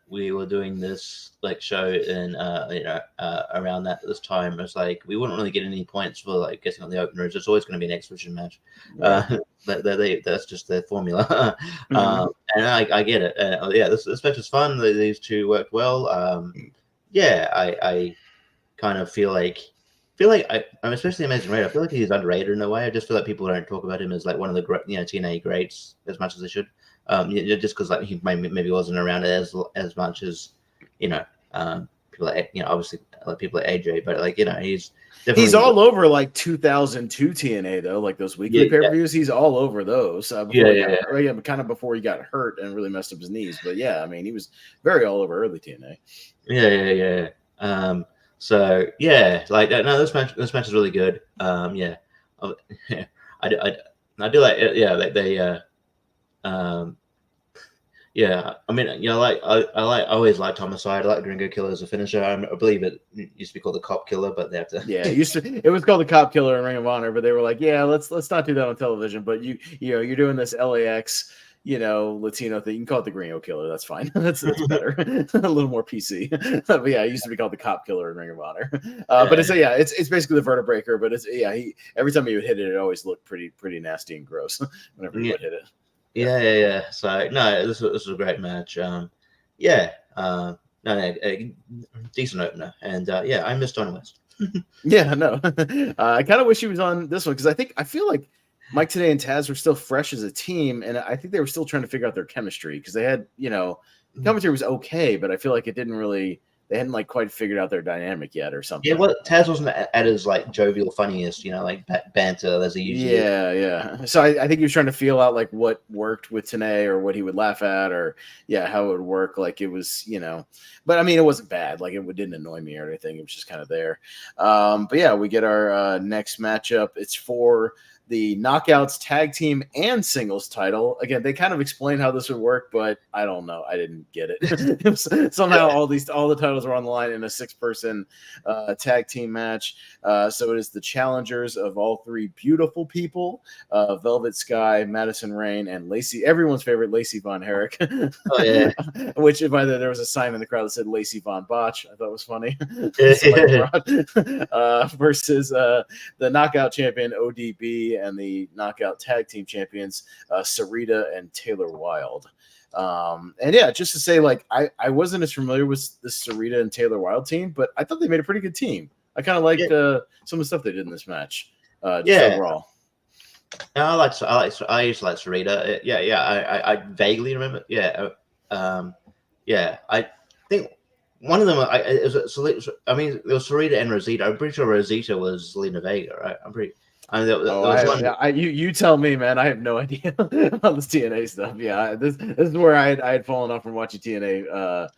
we were doing this like show in around this time, it's like we wouldn't really get any points for like getting on the openers. It's always going to be an X Division match. Right. That's just their formula. And I get it. Yeah, this match was fun. These two worked well. Yeah, I kind of feel like I'm especially Amazing Red. I feel like he's underrated in a way. I just feel like people don't talk about him as like one of the TNA greats as much as they should. Just because like he maybe wasn't around as much as people like obviously like people like AJ, but like he's all over like 2002 TNA though, like those weekly pay-per-views. He's all over those. Kind of before he got hurt and really messed up his knees. But yeah, I mean he was very all over early TNA. Yeah. So yeah, like no, this match is really good. I do like it. Yeah, like they I mean, like I always liked Homicide. I like Gringo Killer as a finisher. I believe it used to be called the Cop Killer, but they have to. Yeah, it was called the Cop Killer in Ring of Honor, but they were like, yeah, let's not do that on television. But you're doing this LAX. Latino thing. You can call it the Gringo Killer. That's fine. that's better. A little more PC. But yeah, it used to be called the Cop Killer in Ring of Honor. But it's basically the Vertebreaker. But every time he would hit it, it always looked pretty nasty and gross whenever he would hit it. Yeah. So no, this was a great match. Decent opener, and I missed Donna West. Yeah, no, I kind of wish he was on this one because I feel like Mike Tenay and Taz were still fresh as a team, and I think they were still trying to figure out their chemistry because they had, commentary was okay, but I feel like they hadn't like quite figured out their dynamic yet or something. Yeah, well, Taz wasn't at his like jovial, funniest, like banter as he usually. Yeah. So I think he was trying to feel out like what worked with Tenay or what he would laugh at or how it would work. Like it was, but I mean it wasn't bad. Like it didn't annoy me or anything. It was just kind of there. But yeah, we get our next matchup. It's for the Knockouts tag team and singles title. Again, they kind of explained how this would work, but I don't know. I didn't get it. Somehow all the titles were on the line in a 6-person tag team match. So it is the challengers of all 3 beautiful people, Velvet Sky, Madison Rain, and Lacey, everyone's favorite Lacey Von Herrick. Oh, yeah. Which, by the way, there was a sign in the crowd that said Lacey Von Botch. I thought was funny. Versus the Knockout champion, ODB, and the Knockout tag team champions, Sarita and Taylor Wilde. And yeah, just to say, like, I wasn't as familiar with the Sarita and Taylor Wilde team, but I thought they made a pretty good team. I kind of liked some of the stuff they did in this match. Overall. I used to like Sarita. I vaguely remember. I think one of them. There was Sarita and Rosita. I'm pretty sure Rosita was Lena Vega, right? You tell me, man. I have no idea on this TNA stuff. Yeah, this is where I had fallen off from watching TNA.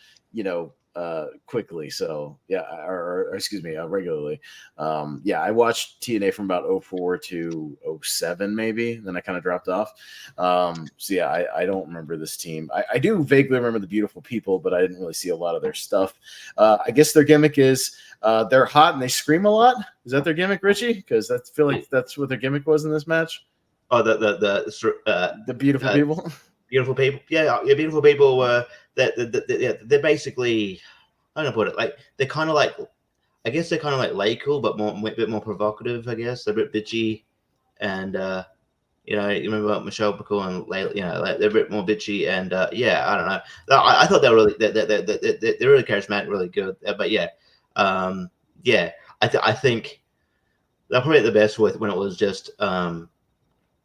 Quickly. So yeah, or excuse me, regularly. I watched TNA from about 04 to 07 maybe. Then I kind of dropped off. I don't remember this team. I do vaguely remember the beautiful people, but I didn't really see a lot of their stuff. I guess their gimmick is they're hot and they scream a lot. Is that their gimmick, Richie? Because I feel like that's what their gimmick was in this match. Oh, the beautiful people. Beautiful people. Yeah, beautiful people were they're basically, I'm gonna put it like they're kind of like, I guess they're kind of like Laycool, but a bit more provocative. I guess they're a bit bitchy, and you remember Michelle McCool and Layla, like they're a bit more bitchy, and I don't know. I thought they were really they're really charismatic, really good. I think they're probably at the best with when it was just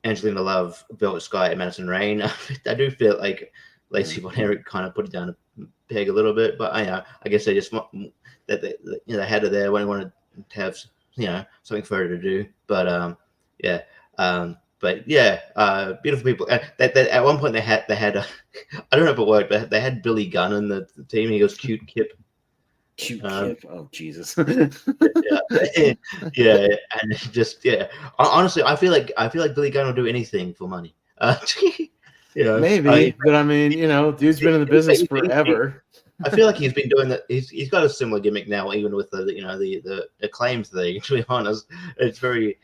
Angelina Love, Velvet Sky, and Madison Rain. I do feel like Lacey Von Erich kind of put it down a peg a little bit, but I guess they just they had it there when they wanted to have something further to do. But but yeah, beautiful people. They at one point they had I don't know if it worked, but they had Billy Gunn in the team. He goes cute Kip. Cute Kip. Oh Jesus. Yeah, yeah, and just yeah. Honestly, I feel like Billy Gunn will do anything for money. Maybe, but I mean, dude's been in the business forever. I feel like he's been doing that. He's got a similar gimmick now, even with the acclaimed thing. To be honest, it's very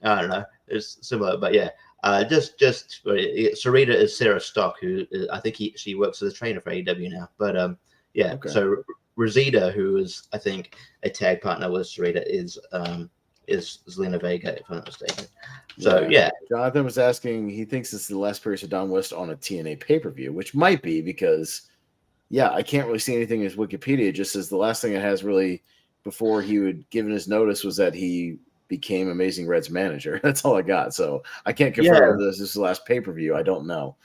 I don't know. It's similar, but yeah. Sarita is Sarah Stock, who I think she works as a trainer for AEW now. But yeah. Okay. So Rosita, who is I think a tag partner with Sarita, is Zelina Vega, if I'm not mistaken. So yeah. Jonathan was asking. He thinks it's the last appearance of Don West on a TNA pay-per-view, which might be because. Yeah, I can't really see anything in his Wikipedia. It just says the last thing it has really before he would given his notice was that he became Amazing Red's manager. That's all I got. So I can't confirm if this is the last pay-per-view. I don't know.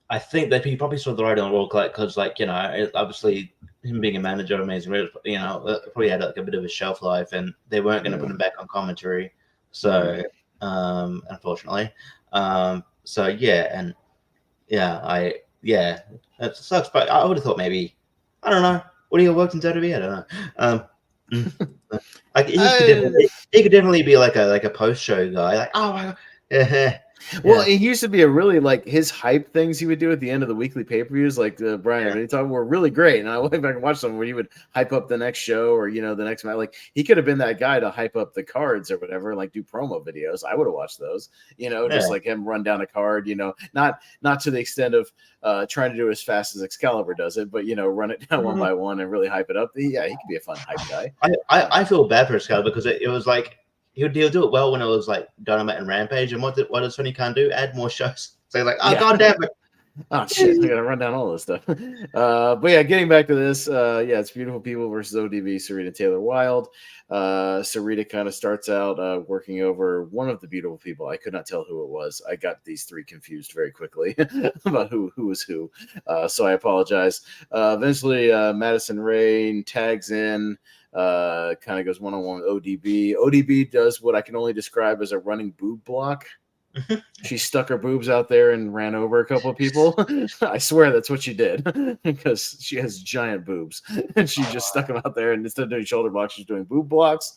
I think that he probably saw the writing on the wall because, obviously him being a manager of Amazing Red, probably had like a bit of a shelf life, and they weren't going to put him back on commentary. So, unfortunately, so yeah, and yeah, that sucks. But I would have thought maybe, I don't know, would he have worked in WWE? I don't know. Like he could definitely be like a post show guy. Like, oh my god. Yeah. Well, it used to be a really his hype things he would do at the end of the weekly pay-per-views, like Brian and talking were really great. And I went back and watched them where he would hype up the next show or the next match. Like he could have been that guy to hype up the cards or whatever, like do promo videos. I would have watched those, just like him run down a card, not to the extent of trying to do it as fast as Excalibur does it, but run it down one by one and really hype it up. Yeah, he could be a fun hype guy. I feel bad for Excalibur because it was like. He'll do it well when it was like Dynamite and Rampage. And what does Tony Khan do? Add more shows. So he's like, God damn it. Oh shit, I gotta run down all this stuff. But yeah, getting back to this, it's Beautiful People versus ODB, Sarita Taylor Wilde. Sarita kind of starts out working over one of the Beautiful People. I could not tell who it was. I got these three confused very quickly about who was who. So I apologize. Eventually, Madison Rain tags in. Kind of goes one-on-one with ODB. ODB does what I can only describe as a running boob block. She stuck her boobs out there and ran over a couple of people. I swear that's what she did because she has giant boobs and she just stuck them out there. And instead of doing shoulder blocks, she's doing boob blocks.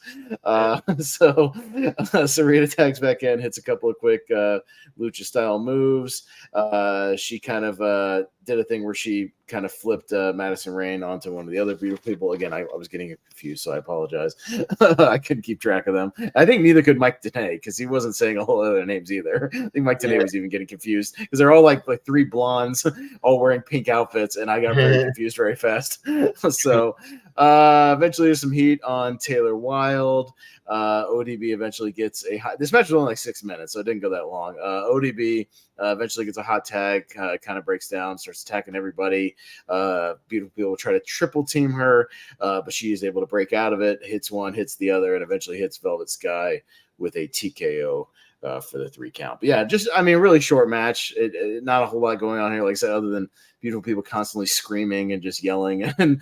So Sarita tags back in, hits a couple of quick lucha style moves. She kind of did a thing where she kind of flipped Madison Rain onto one of the other Beautiful People. Again, I was getting confused, so I apologize. I couldn't keep track of them. I think neither could Mike Tenay because he wasn't saying a whole other names either. I think Mike Tenay was even getting confused because they're all like three blondes all wearing pink outfits, and I got very confused very fast. So eventually there's some heat on Taylor Wilde. ODB eventually gets this match was only like 6 minutes, so it didn't go that long. ODB eventually gets a hot tag, kind of breaks down, starts attacking everybody. Beautiful People will try to triple team her, but she is able to break out of it, hits one, hits the other, and eventually hits Velvet Sky with a TKO for the 3 count. But yeah, really short match. Not a whole lot going on here, like I said, other than Beautiful People constantly screaming and just yelling and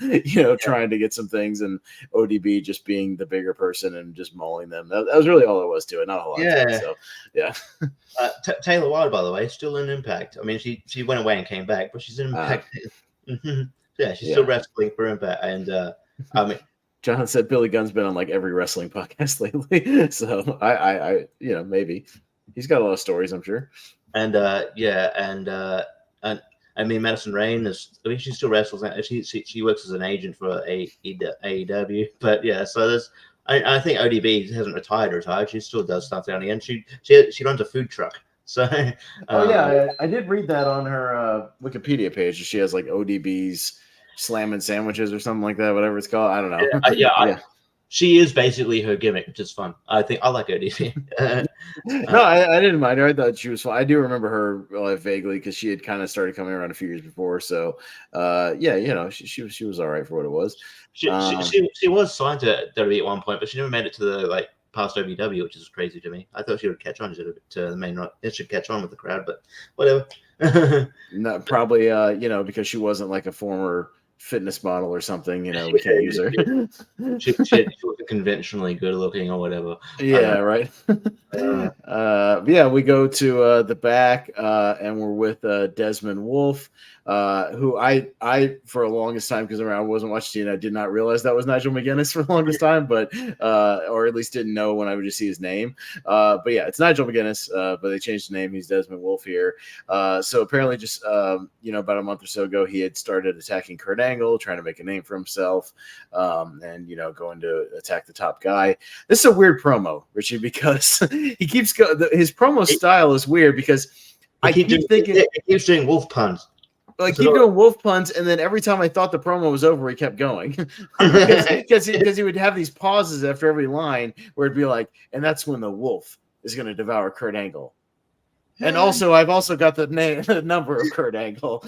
trying to get some things, and ODB just being the bigger person and just mauling them. That was really all there was to it. Not a whole lot. Yeah. So yeah. Taylor Wilde, by the way, still in Impact. I mean, she went away and came back, but she's in Impact. Yeah, she's still wrestling for Impact, and I mean. John said Billy Gunn's been on like every wrestling podcast lately, so I maybe he's got a lot of stories, I'm sure. And I mean Madison Rain she still wrestles. She works as an agent for AEW, but yeah. So there's I think ODB hasn't retired. She still does stuff down here, and she runs a food truck. So I did read that on her Wikipedia page. She has like ODB's slamming sandwiches or something like that, whatever it's called. I don't know. She is basically her gimmick, which is fun. I like ODB. No, I didn't mind her. I thought she was fun. I do remember her vaguely because she had kind of started coming around a few years before. So, she was all right for what it was. She was signed to WWE at one point, but she never made it to the past OVW, which is crazy to me. I thought she would catch on to the main run. It should catch on with the crowd, but whatever. No, probably because she wasn't like a former fitness model or something. We can't use her. She was conventionally good looking or whatever. Yeah, right. We go to the back, and we're with Desmond Wolfe, who I for the longest time, because I wasn't watching it, I did not realize that was Nigel McGuinness for the longest time, but or at least didn't know when I would just see his name. But yeah, it's Nigel McGuinness, but they changed the name. He's Desmond Wolfe here. So apparently, just about a month or so ago, he had started attacking Kurt Angle, trying to make a name for himself, and going to attack the top guy. This is a weird promo, Richie, because he keeps his promo style is weird because I keep thinking he keeps doing wolf puns. Like keep doing wolf puns, and then every time I thought the promo was over, he kept going because he would have these pauses after every line where it'd be like, and that's when the wolf is going to devour Kurt Angle. And also, I've also got the number of Kurt Angle.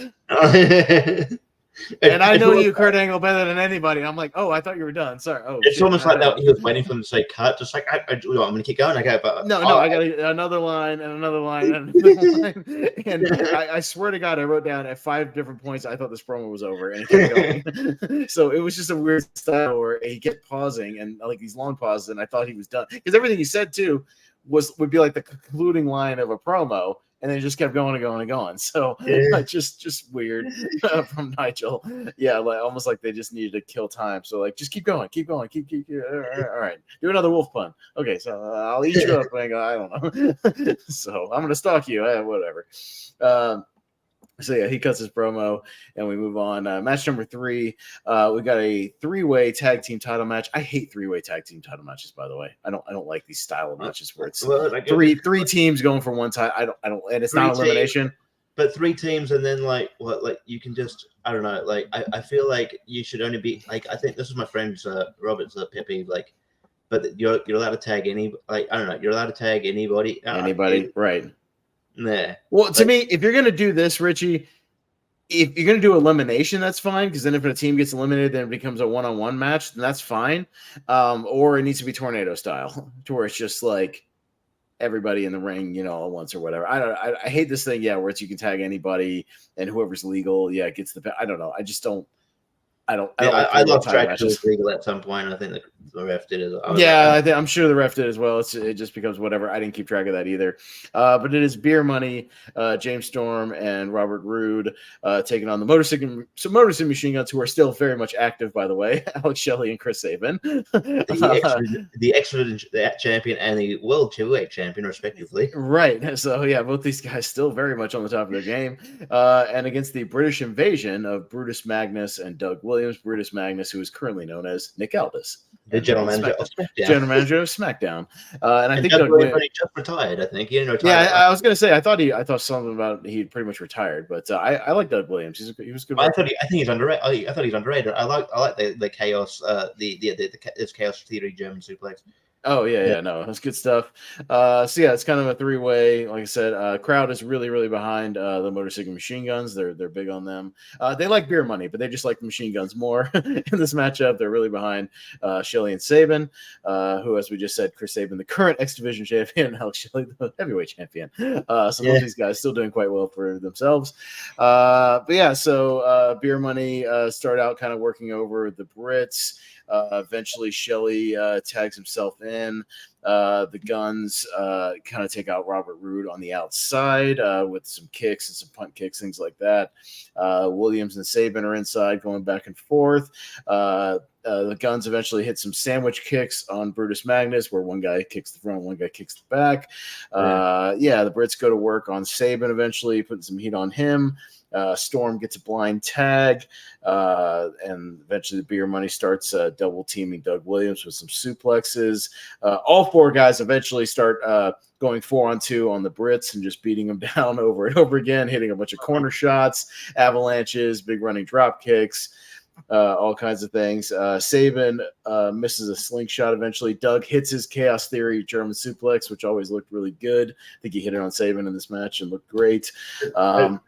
And I know you, Kurt Angle, better than anybody. I'm like, oh, I thought you were done. Sorry. Oh, it's almost like that. He was waiting for them to say cut. Just like, I'm going to keep going. I got another line and another line and another line. And I swear to God, I wrote down at 5 different points I thought this promo was over, and it kept going. So it was just a weird style where he kept pausing and like these long pauses, and I thought he was done because everything he said too would be like the concluding line of a promo. And then it just kept going and going and going. So just weird from Nigel. Yeah, like almost like they just needed to kill time. So like, just keep going. All right, do another wolf pun. Okay, so I'll eat you up. I don't know. So I'm gonna stalk you. Whatever. So yeah, he cuts his promo, and we move on. Match number 3, we got a 3-way tag team title match. I hate 3-way tag team title matches, by the way. I don't like these style of matches where it's three teams going for one title. I don't, and it's not elimination. But 3 teams, and then like you can just I don't know. Like I feel like you should only be like I think this is my friend's Robert's Pepe like, but you're allowed to tag any like I don't know. You're allowed to tag anybody. Right. Nah. Well, to me, if you're going to do this, Richie, if you're going to do elimination, that's fine. Because then if a team gets eliminated, then it becomes a one-on-one match, then that's fine. Or it needs to be tornado style, to where it's just like everybody in the ring, at once or whatever. I hate this thing, where it's you can tag anybody and whoever's legal, gets the. I don't know. I just don't. I lost track of it legal at some point. I think the ref did as well. I'm sure the ref did as well. It just becomes whatever. I didn't keep track of that either. But it is Beer Money, James Storm, and Robert Roode taking on the Motor City Machine Guns, who are still very much active, by the way. Alex Shelley and Chris Sabin. the excellent champion and the world heavyweight champion, respectively. Right. So, both these guys still very much on the top of their game. And against the British Invasion of Brutus Magnus and Doug Williams. Brutus Magnus, who is currently known as Nick Aldis, the general manager of SmackDown. And I think Doug Williams just retired. I think he didn't retire. I was going to say I thought something about he pretty much retired, but I like Doug Williams. He was good. I think he's underrated. I thought he's underrated. I like the chaos, this chaos theory German suplex. Oh yeah, no, that's good stuff. It's kind of a 3-way. Like I said, crowd is really, really behind the Motor City Machine Guns. They're big on them. They like Beer Money, but they just like the Machine Guns more in this matchup. They're really behind Shelley and Sabin, who, as we just said, Chris Sabin, the current X Division champion, Alex Shelley, the heavyweight champion. Both these guys still doing quite well for themselves. Beer Money start out kind of working over the Brits. Eventually, Shelley tags himself in. The Guns kind of take out Robert Roode on the outside with some kicks and some punt kicks, things like that. Williams and Sabin are inside, going back and forth. The Guns eventually hit some sandwich kicks on Brutus Magnus, where one guy kicks the front, one guy kicks the back. The Brits go to work on Sabin eventually, putting some heat on him. Storm gets a blind tag, and eventually the Beer Money starts double teaming Doug Williams with some suplexes. All 4 guys eventually start going 4-on-2 on the Brits and just beating them down over and over again, hitting a bunch of corner shots, avalanches, big running drop kicks. All kinds of things. Sabin misses a slingshot eventually. Doug hits his Chaos Theory German suplex, which always looked really good. I think he hit it on Sabin in this match and looked great. On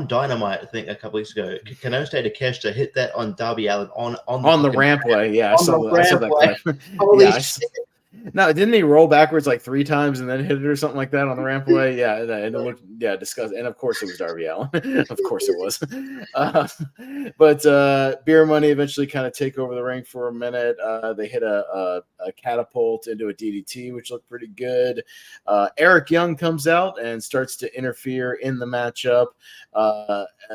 Dynamite, I think a couple weeks ago, Kenosuke Takeshita hit that on Darby Allin on the rampway. Yeah, I saw that. Holy shit. No, didn't he roll backwards like 3 times and then hit it or something like that on the ramp away? Yeah, and it looked disgusting. And of course it was Darby Allin. Of course it was. But Beer Money eventually kind of take over the ring for a minute. They hit a catapult into a DDT, which looked pretty good. Eric Young comes out and starts to interfere in the matchup.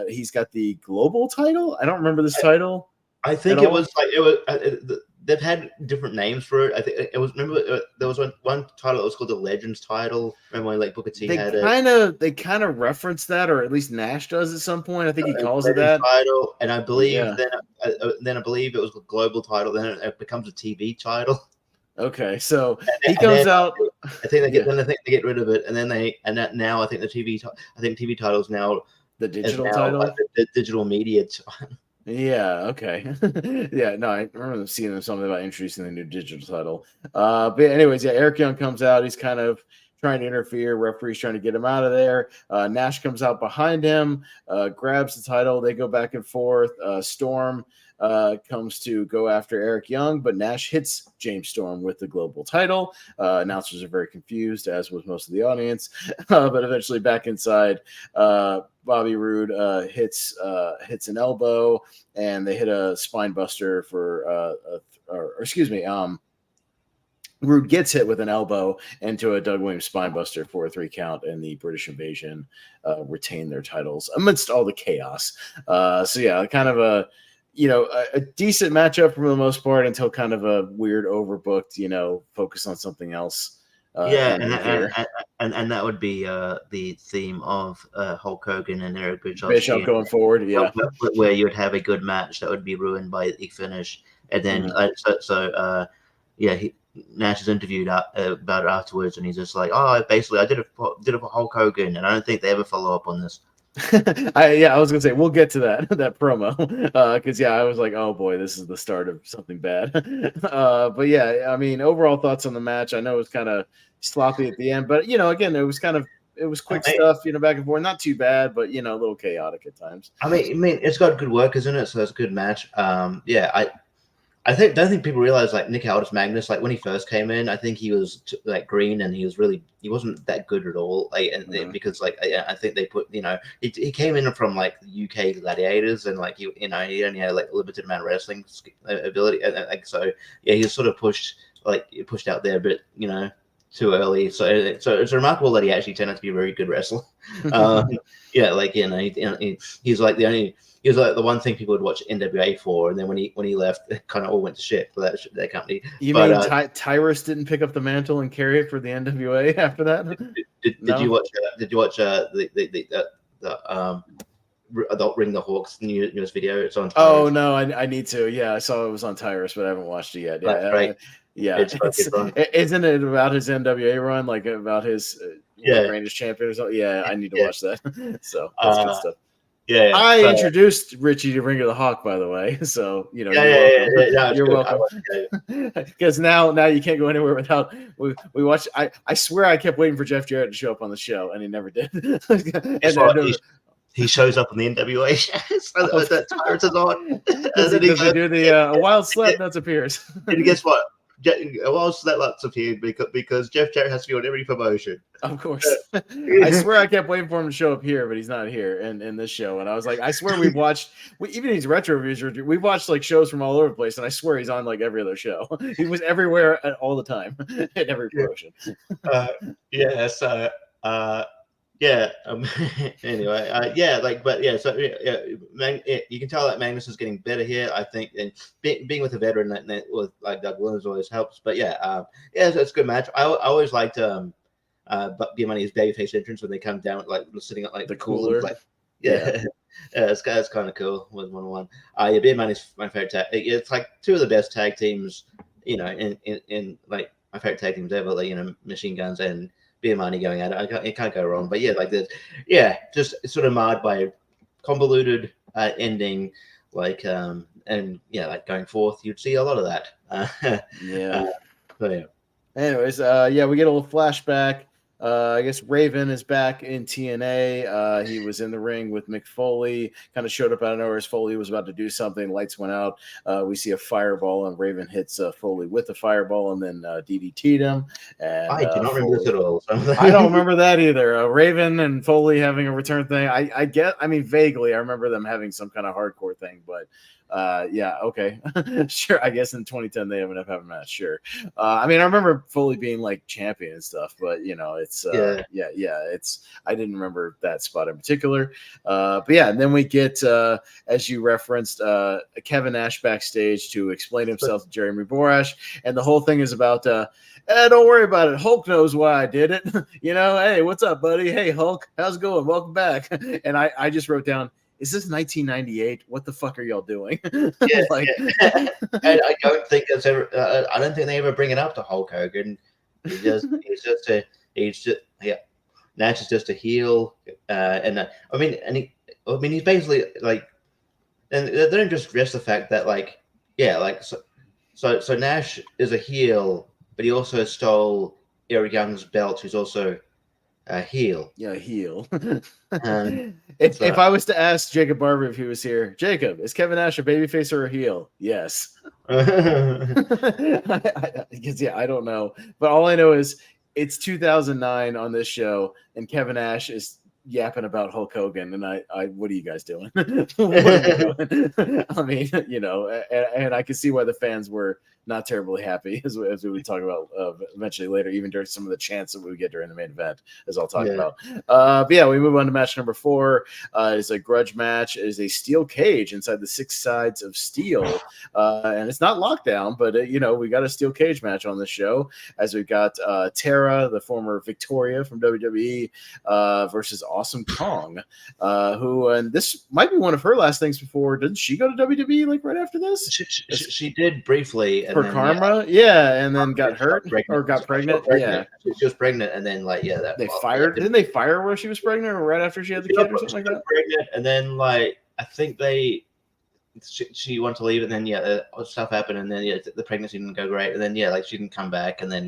He's got the global title. I don't remember this title. I think it was like it was. They've had different names for it. I think it was. Remember, there was one title that was called the Legends title. Remember when like Booker T had it? They kind of reference that, or at least Nash does at some point. I think he calls it Legends that title, and I believe then I believe it was a global title. Then it becomes a TV title. Okay, so he comes out. I think they get rid of it, and then now I think the TV titles now the digital title, like the digital media. Yeah. Okay. Yeah. No, I remember seeing something about introducing the new digital title. But anyways, Eric Young comes out. He's kind of trying to interfere. Referee's trying to get him out of there. Nash comes out behind him, grabs the title. They go back and forth. Storm comes to go after Eric Young, but Nash hits James Storm with the global title. Announcers are very confused, as was most of the audience. But eventually back inside, Bobby Roode hits an elbow, and they hit a spine buster for Roode gets hit with an elbow into a Doug Williams spine buster for a 3 count, and the British Invasion retain their titles amidst all the chaos. Kind of a decent matchup for the most part until kind of a weird overbooked, focus on something else. And that would be the theme of Hulk Hogan and Eric Bischoff going forward, where you would have a good match that would be ruined by the finish, and then Nash is interviewed about it afterwards, and he's just like, "Oh, basically, I did it for Hulk Hogan, and I don't think they ever follow up on this." I was gonna say we'll get to that promo because I was like, oh boy, this is the start of something bad. But I mean, overall thoughts on the match. I know it was kind of sloppy at the end, but again, it was quick stuff, back and forth, not too bad, but a little chaotic at times. I mean, it's got good work, isn't it? So that's a good match. I don't think people realize like Nick Aldis Magnus, like when he first came in, I think he was like green and he wasn't that good at all. Because I think they put, he came in from like the UK Gladiators, and like he only had like a limited amount of wrestling ability. He was sort of pushed out there a bit, too early. So it's remarkable that he actually turned out to be a very good wrestler. He's like he was like the one thing people would watch NWA for, and then when he left, it kind of all went to shit for that company. You mean Tyrus didn't pick up the mantle and carry it for the NWA after that? Did you watch the Ring the Hawks newest video? It's on Tyrus. Oh no, I need to. Yeah, I saw it was on Tyrus, but I haven't watched it yet. That's right. Isn't it about his NWA run, like about his greatest champion or something? Yeah, I need to watch that. So that's good stuff. I introduced Richie to Ring of the Hawk, by the way. So you're welcome. Because now you can't go anywhere without we watch. I swear I kept waiting for Jeff Jarrett to show up on the show, and he never did. He shows up in the NWA shows that Tyrus is on. Does he do the Wild Slap Nuts appears? And guess what? Wild Slap Nuts appeared because Jeff Jarrett has to be on every promotion. Of course. I swear I kept waiting for him to show up here, but he's not here in this show. And I was like, I swear even these retro reviews, we've watched like shows from all over the place, and I swear he's on like every other show. He was everywhere all the time at every promotion. Anyway, you can tell that Magnus is getting better here, I think, and being with a veteran that with like Doug Williams always helps. But it's a good match. I always liked Beer Money's babyface entrance when they come down like sitting at like the cooler. It's kind of cool with 1-on-1. Beer Money's my favorite tag. It's like two of the best tag teams, in like my favorite tag teams ever. Like Machine Guns and Beer Money going at it. It can't go wrong. But just sort of marred by a convoluted ending, like going forth, you'd see a lot of that. Anyways, we get a little flashback. I guess Raven is back in TNA. He was in the ring with Mick Foley, kind of showed up out of nowhere as Foley was about to do something. Lights went out. We see a fireball, and Raven hits Foley with the fireball and then DDT'd him. And I do not remember this at all. I don't remember that either. Raven and Foley having a return thing. I mean, vaguely, I remember them having some kind of hardcore thing, but yeah, okay. Sure. I guess in 2010 they ended up having a match. Sure. I mean, I remember Foley being like champion and stuff, but you know, it's yeah, it's I didn't remember that spot in particular. But yeah, and then we get as you referenced, Kevin Nash backstage to explain himself to Jeremy Borash, and the whole thing is about don't worry about it. Hulk knows why I did it. You know, hey, what's up, buddy? Hey, Hulk, how's it going? Welcome back. And I just wrote down, is this 1998? What the fuck are y'all doing? Yeah, like, yeah. And I don't think there's ever. I don't think they ever bring it up to Hulk Hogan. He's just yeah. Nash is just a heel, and I mean, he's basically like, and they don't just address the fact that like, yeah, like so Nash is a heel, but he also stole Eric Young's belt, who's also a heel. Yeah, heel. So, if I was to ask Jacob Barber if he was here, Jacob, is Kevin Nash a babyface or a heel? Yes. Yeah, I don't know. But all I know is it's 2009 on this show, and Kevin Nash is yapping about Hulk Hogan, and I what are you guys doing? What are we doing? I mean, you know, and I can see why the fans were not terribly happy, as we would talk about eventually later, even during some of the chants that we would get during the main event, as I'll talk about. But yeah, we move on to match number 4. It's a grudge match. It is a steel cage inside the 6 sides of steel, and it's not lockdown, but you know, we got a steel cage match on this show, as we got Tara, the former Victoria from WWE, versus Awesome Kong, who, and this might be one of her last things before. Didn't she go to WWE like right after this? She did briefly. For Karma, yeah, and then got hurt or got pregnant. Yeah, she was pregnant, and then like they fired. Didn't they fire her while she was pregnant, or right after she had the kid, or something like that? Pregnant, and then like I think she wanted to leave, and then stuff happened, and then the pregnancy didn't go great, and then like she didn't come back, and then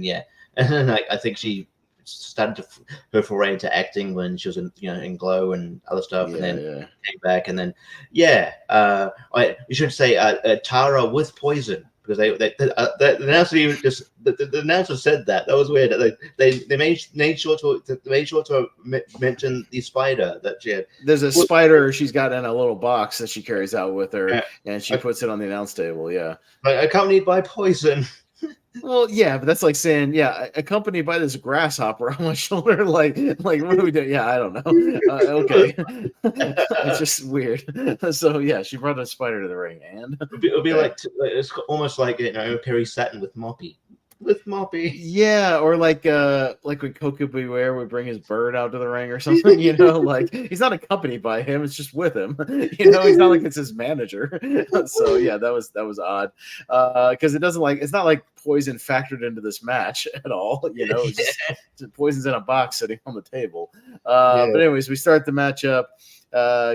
and then like I think she started her foray into acting when she was in Glow and other stuff, and then came back, and then you should say Tara with poison. Because the announcer even just the announcer said that was weird. They made sure to mention the spider that she had. There's a spider she's got in a little box that she carries out with her, and she puts it on the announce table. Yeah, accompanied by poison. Well, yeah, but that's like saying, accompanied by this grasshopper on my shoulder. Like, what do we do? Yeah, I don't know. Okay, it's just weird. So yeah, she brought a spider to the ring, and it'll be like it's almost like Perry Saturn with Moppy. Yeah, or like when Coco Beware would bring his bird out to the ring or something, you know, like he's not accompanied by him, it's just with him. You know, he's not like it's his manager. So yeah, that was odd. Because it's not like poison factored into this match at all, you know, it's just poison's in a box sitting on the table. But anyways, we start the match up.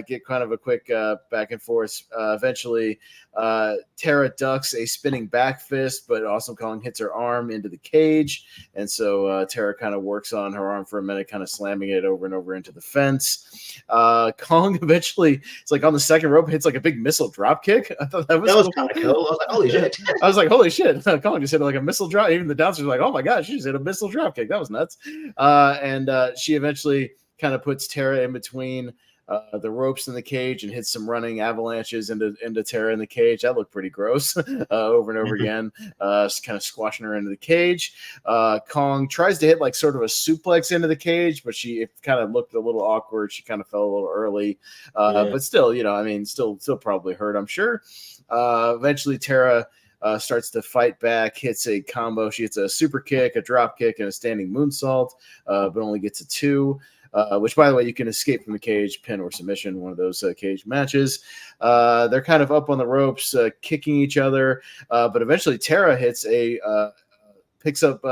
Get kind of a quick back and forth. Eventually, Tara ducks a spinning back fist, but Awesome Kong hits her arm into the cage. And so Tara kind of works on her arm for a minute, kind of slamming it over and over into the fence. Kong eventually, it's like on the second rope, hits like a big missile drop kick. I thought that was cool. Kind of cool. I was like, holy shit. I was like, holy shit. Kong just hit like a missile drop. Even the announcers were like, oh my gosh, she just hit a missile drop kick. That was nuts. And she eventually kind of puts Tara in between the ropes in the cage and hits some running avalanches into Tara in the cage. That looked pretty gross over and over again, kind of squashing her into the cage. Kong tries to hit like sort of a suplex into the cage, but it kind of looked a little awkward. She kind of fell a little early, but still, you know, I mean, still probably hurt, I'm sure. Eventually Tara starts to fight back, hits a combo. She hits a super kick, a drop kick, and a standing moonsault, but only gets a 2. Which, by the way, you can escape from the cage, pin or submission, one of those cage matches. They're kind of up on the ropes, kicking each other, but eventually Tara hits a picks up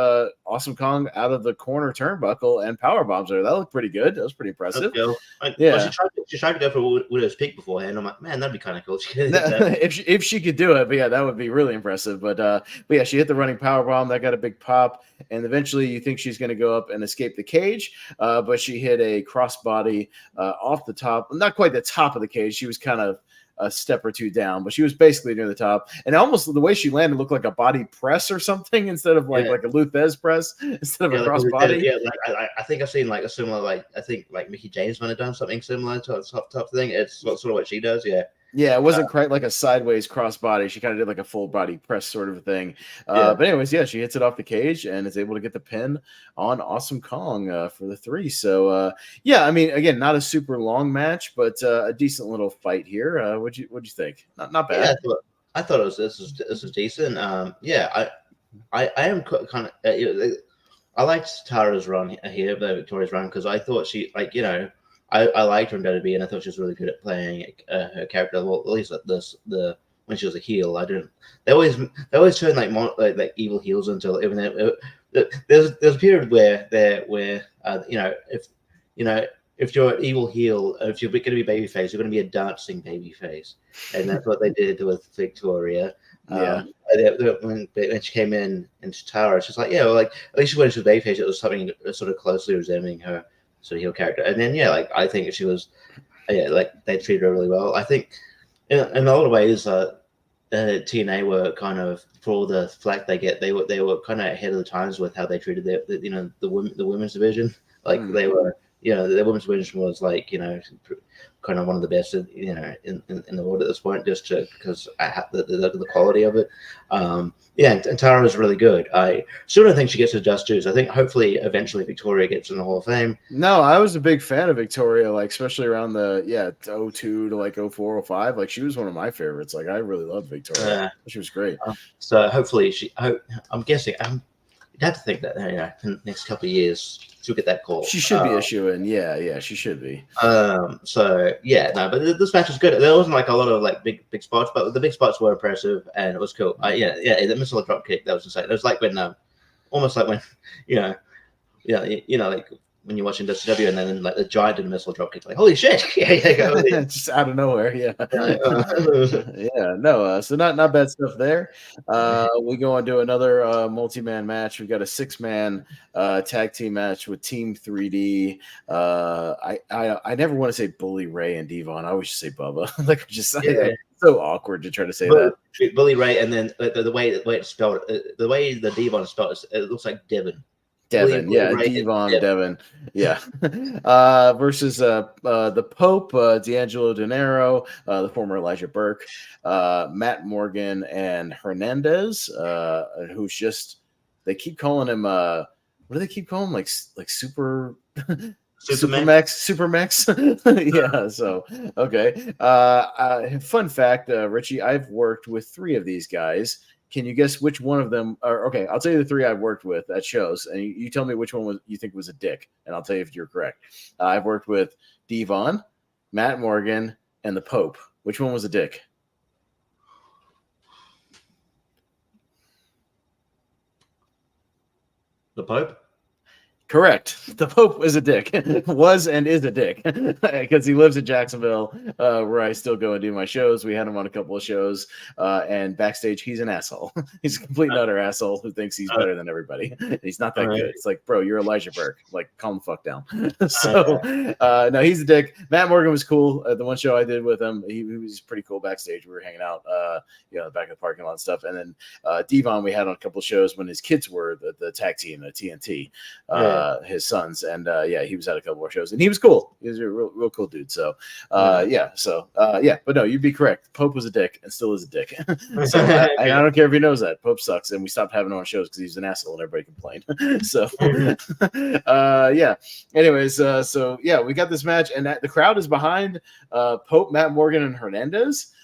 Awesome Kong out of the corner turnbuckle and power bombs her. That looked pretty good. That was pretty impressive. Well, Yeah. she tried to go for Widow's Peak beforehand. I'm like, man, that'd be kind of cool. That. if she could do it, but yeah, that would be really impressive. But yeah, she hit the running power bomb. That got a big pop, and eventually you think she's going to go up and escape the cage, but she hit a crossbody off the top, not quite the top of the cage. She was kind of a step or two down, but she was basically near the top. And almost the way she landed looked like a body press or something instead of like a Lou Thez press instead of a cross body. Yeah, like I think I've seen like a similar, like I think like Mickey James might have done something similar to a top thing. It's sort of what she does. Yeah. Yeah, it wasn't quite like a sideways crossbody. She kind of did like a full body press sort of a thing. But anyways, yeah, she hits it off the cage and is able to get the pin on Awesome Kong for the 3. So yeah, I mean, again, not a super long match, but a decent little fight here. What'd you think? Not bad. Yeah, I thought this was decent. Yeah, I am kind of. I liked Tara's run here, Victoria's run, because I thought she I liked her in WWE, and I thought she was really good at playing her character. Well, at least when she was a heel, I didn't. They always turn like evil heels until even there's a period where if you're an evil heel, if you're going to be babyface, you're going to be a dancing babyface, and that's what they did with Victoria. Yeah. When she came in into Tara, she's like, at least when she was babyface, it was something sort of closely resembling her sort of heel character. And then I think she was, they treated her really well. I think in a lot of ways, TNA were kind of, for all the flack they get, they were kind of ahead of the times with how they treated the women's division. Like they were, the women's division was like, kind of one of the best, in the world at this point, just because I have the quality of it. And Tara was really good. I still don't think she gets her just dues. I think hopefully eventually Victoria gets in the Hall of Fame. No, I was a big fan of Victoria, like especially around the 02 to like 04, 05. Like she was one of my favorites. Like I really loved Victoria. She was great. So hopefully I'm guessing you'd have to think that in the next couple of years she'll get that call. She should be a shoo-in. Yeah, she should be. So yeah, no, but this match was good. There wasn't like a lot of like big spots, but the big spots were impressive and it was cool. The missile drop kick, that was insane. It was like when almost like when like when you're watching WCW and then like the giant did a missile drop kick, like holy shit, just out of nowhere, so not bad stuff there. We go on to another multi-man match. We've got a 6-man tag team match with Team 3D. I never want to say Bully Ray and Devon. I always just say Bubba. So awkward to try to say that. Bully Ray, and then the way it's spelled, the way the Devon is spelled, it looks like Devon. Devon, Devon, versus the Pope, D'Angelo Dinero, the former Elijah Burke, Matt Morgan, and Hernandez, who's just, they keep calling him, what do they keep calling him? Like Supermax. Yeah. So, okay. Fun fact, Richie, I've worked with 3 of these guys. Can you guess which one of them okay, I'll tell you the 3 I've worked with at shows, and you tell me which one you think was a dick, and I'll tell you if you're correct. I've worked with Devon, Matt Morgan, and the Pope. Which one was a dick? The Pope? Correct. The Pope is a dick. Was and is a dick because he lives in Jacksonville, where I still go and do my shows. We had him on a couple of shows, and backstage, he's an asshole. He's a complete and utter asshole who thinks he's better than everybody. He's not that good. It's like, bro, you're Elijah Burke. Like, calm the fuck down. So, no, he's a dick. Matt Morgan was cool. The one show I did with him, he was pretty cool backstage. We were hanging out, back in the parking lot and stuff. And then Devon, we had on a couple of shows when his kids were the tag team, the TNT. His sons, and he was at a couple more shows, and he was cool. He was a real cool dude. So but no, you'd be correct. Pope was a dick and still is a dick. So I don't care if he knows that. Pope sucks, and we stopped having him on shows because he's an asshole and everybody complained. So anyways, we got this match, and the crowd is behind Pope, Matt Morgan, and Hernandez.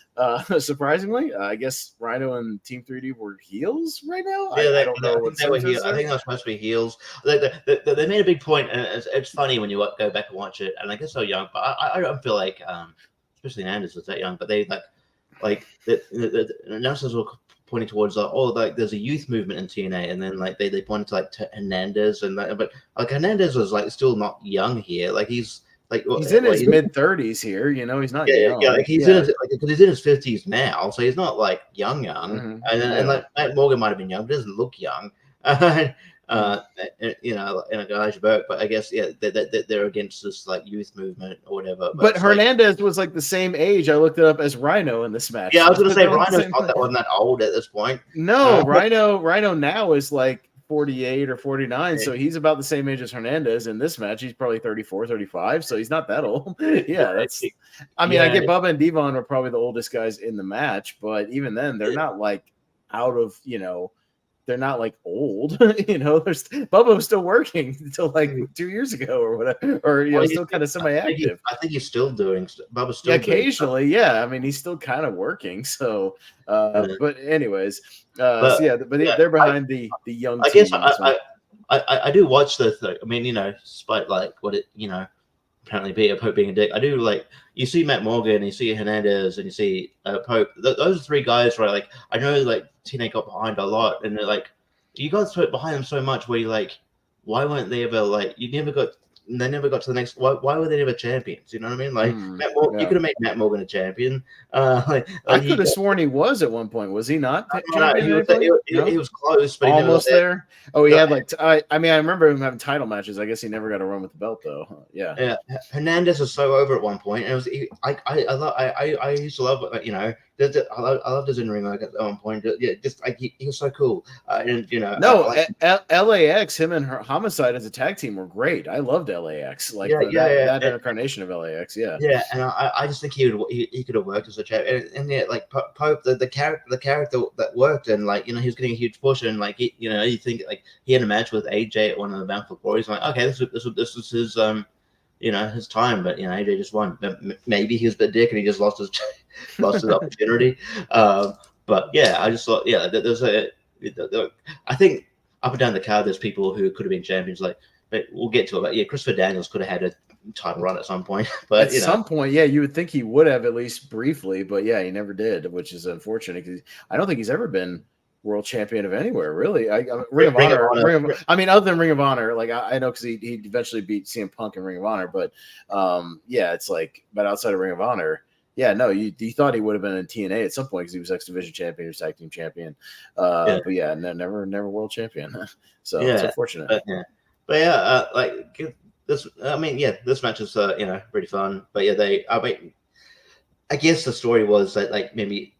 Surprisingly, I guess Rhino and Team 3D were heels right now. I don't know what they were heels. I think they were supposed to be heels. They made a big point, and it's funny when you go back and watch it. And I guess they're young, but I don't feel like, especially Hernandez was that young. But they the announcers were pointing towards like there's a youth movement in TNA, and then like they pointed to like Hernandez, and but like Hernandez was like still not young here. Like he's in his mid-30s here. He's not young. Yeah, like he's in his, because he's in his 50s now, so he's not like young. Mm-hmm. And like Matt Morgan might have been young, but doesn't look young. In a guy's book, but I guess they're against this like youth movement or whatever. But Hernandez was like the same age. I looked it up as Rhino in this match. Yeah, I was going to say Rhino's not that wasn't that old at this point. No, Rhino now is like 48 or 49, so he's about the same age as Hernandez in this match. He's probably 34, 35, so he's not that old. Yeah, that's. I mean, I get Bubba and Devon are probably the oldest guys in the match, but even then, they're not like out of they're not like old, Bubba was still working until like 2 years ago or whatever, or still kind of semi-active. I think he's still doing. Bubba's still occasionally, I mean, he's still kind of working. So, but anyways, they're behind the young. I guess I do watch the. I mean, despite like what it apparently Peter Pope being a dick, I do like. You see Matt Morgan, you see Hernandez, and you see Pope. Those are three guys where like I know like TNA got behind a lot, and they're like you guys put behind them so much. Where you like, why weren't they ever like they never got to the next. Why were they never champions? You know what I mean? Like Matt Morgan, you could have made Matt Morgan a champion. I could have sworn he was at one point. Was he not? He was close, but almost there. Oh, he had like. I remember him having title matches. I guess he never got a run with the belt though. Yeah. Hernandez was so over at one point, and it was. I used to love I loved his in-ring work at one point. Yeah, just like he was so cool. LAX, him and Homicide as a tag team were great. I loved LAX. That incarnation of LAX. Yeah. Yeah, and I just think he could have worked as a champ. And like Pope, the character that worked, and like he was getting a huge push, and like you think like he had a match with AJ at one of the Bound for Glories. I'm like, okay, this was his his time, but AJ just won. Maybe he was a bit dick and he just lost his opportunity. But yeah, I just thought there's I think up and down the card there's people who could have been champions. Like we'll get to it, but Christopher Daniels could have had a title run at some point. But at some point, you would think he would have at least briefly, but he never did, which is unfortunate because I don't think he's ever been world champion of anywhere, really. Ring of Honor. Other than Ring of Honor, like I know because he eventually beat CM Punk in Ring of Honor, but it's like, but outside of Ring of Honor, you thought he would have been in TNA at some point because he was X Division champion or tag team champion, but never world champion. So it's unfortunate. This match is pretty fun, but I guess the story was that like maybe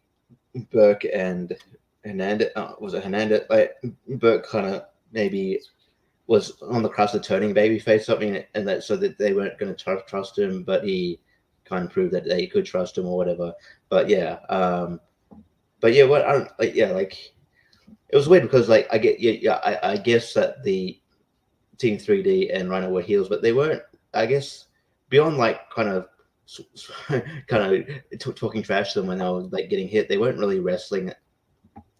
Burke and Hernandez, was it Hernandez? Like Burke kind of maybe was on the cusp of turning babyface something, and that so that they weren't going to trust him, but he kind of proved that they could trust him or whatever. But it was weird because like I guess that the Team 3D and Rhino were heels, but they weren't. I guess beyond like kind of talking trash to them when they were like getting hit, they weren't really wrestling.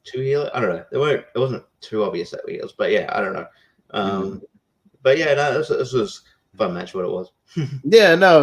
Too heel? I don't know. It wasn't too obvious that we heels, but I don't know. This was a fun match. What it was.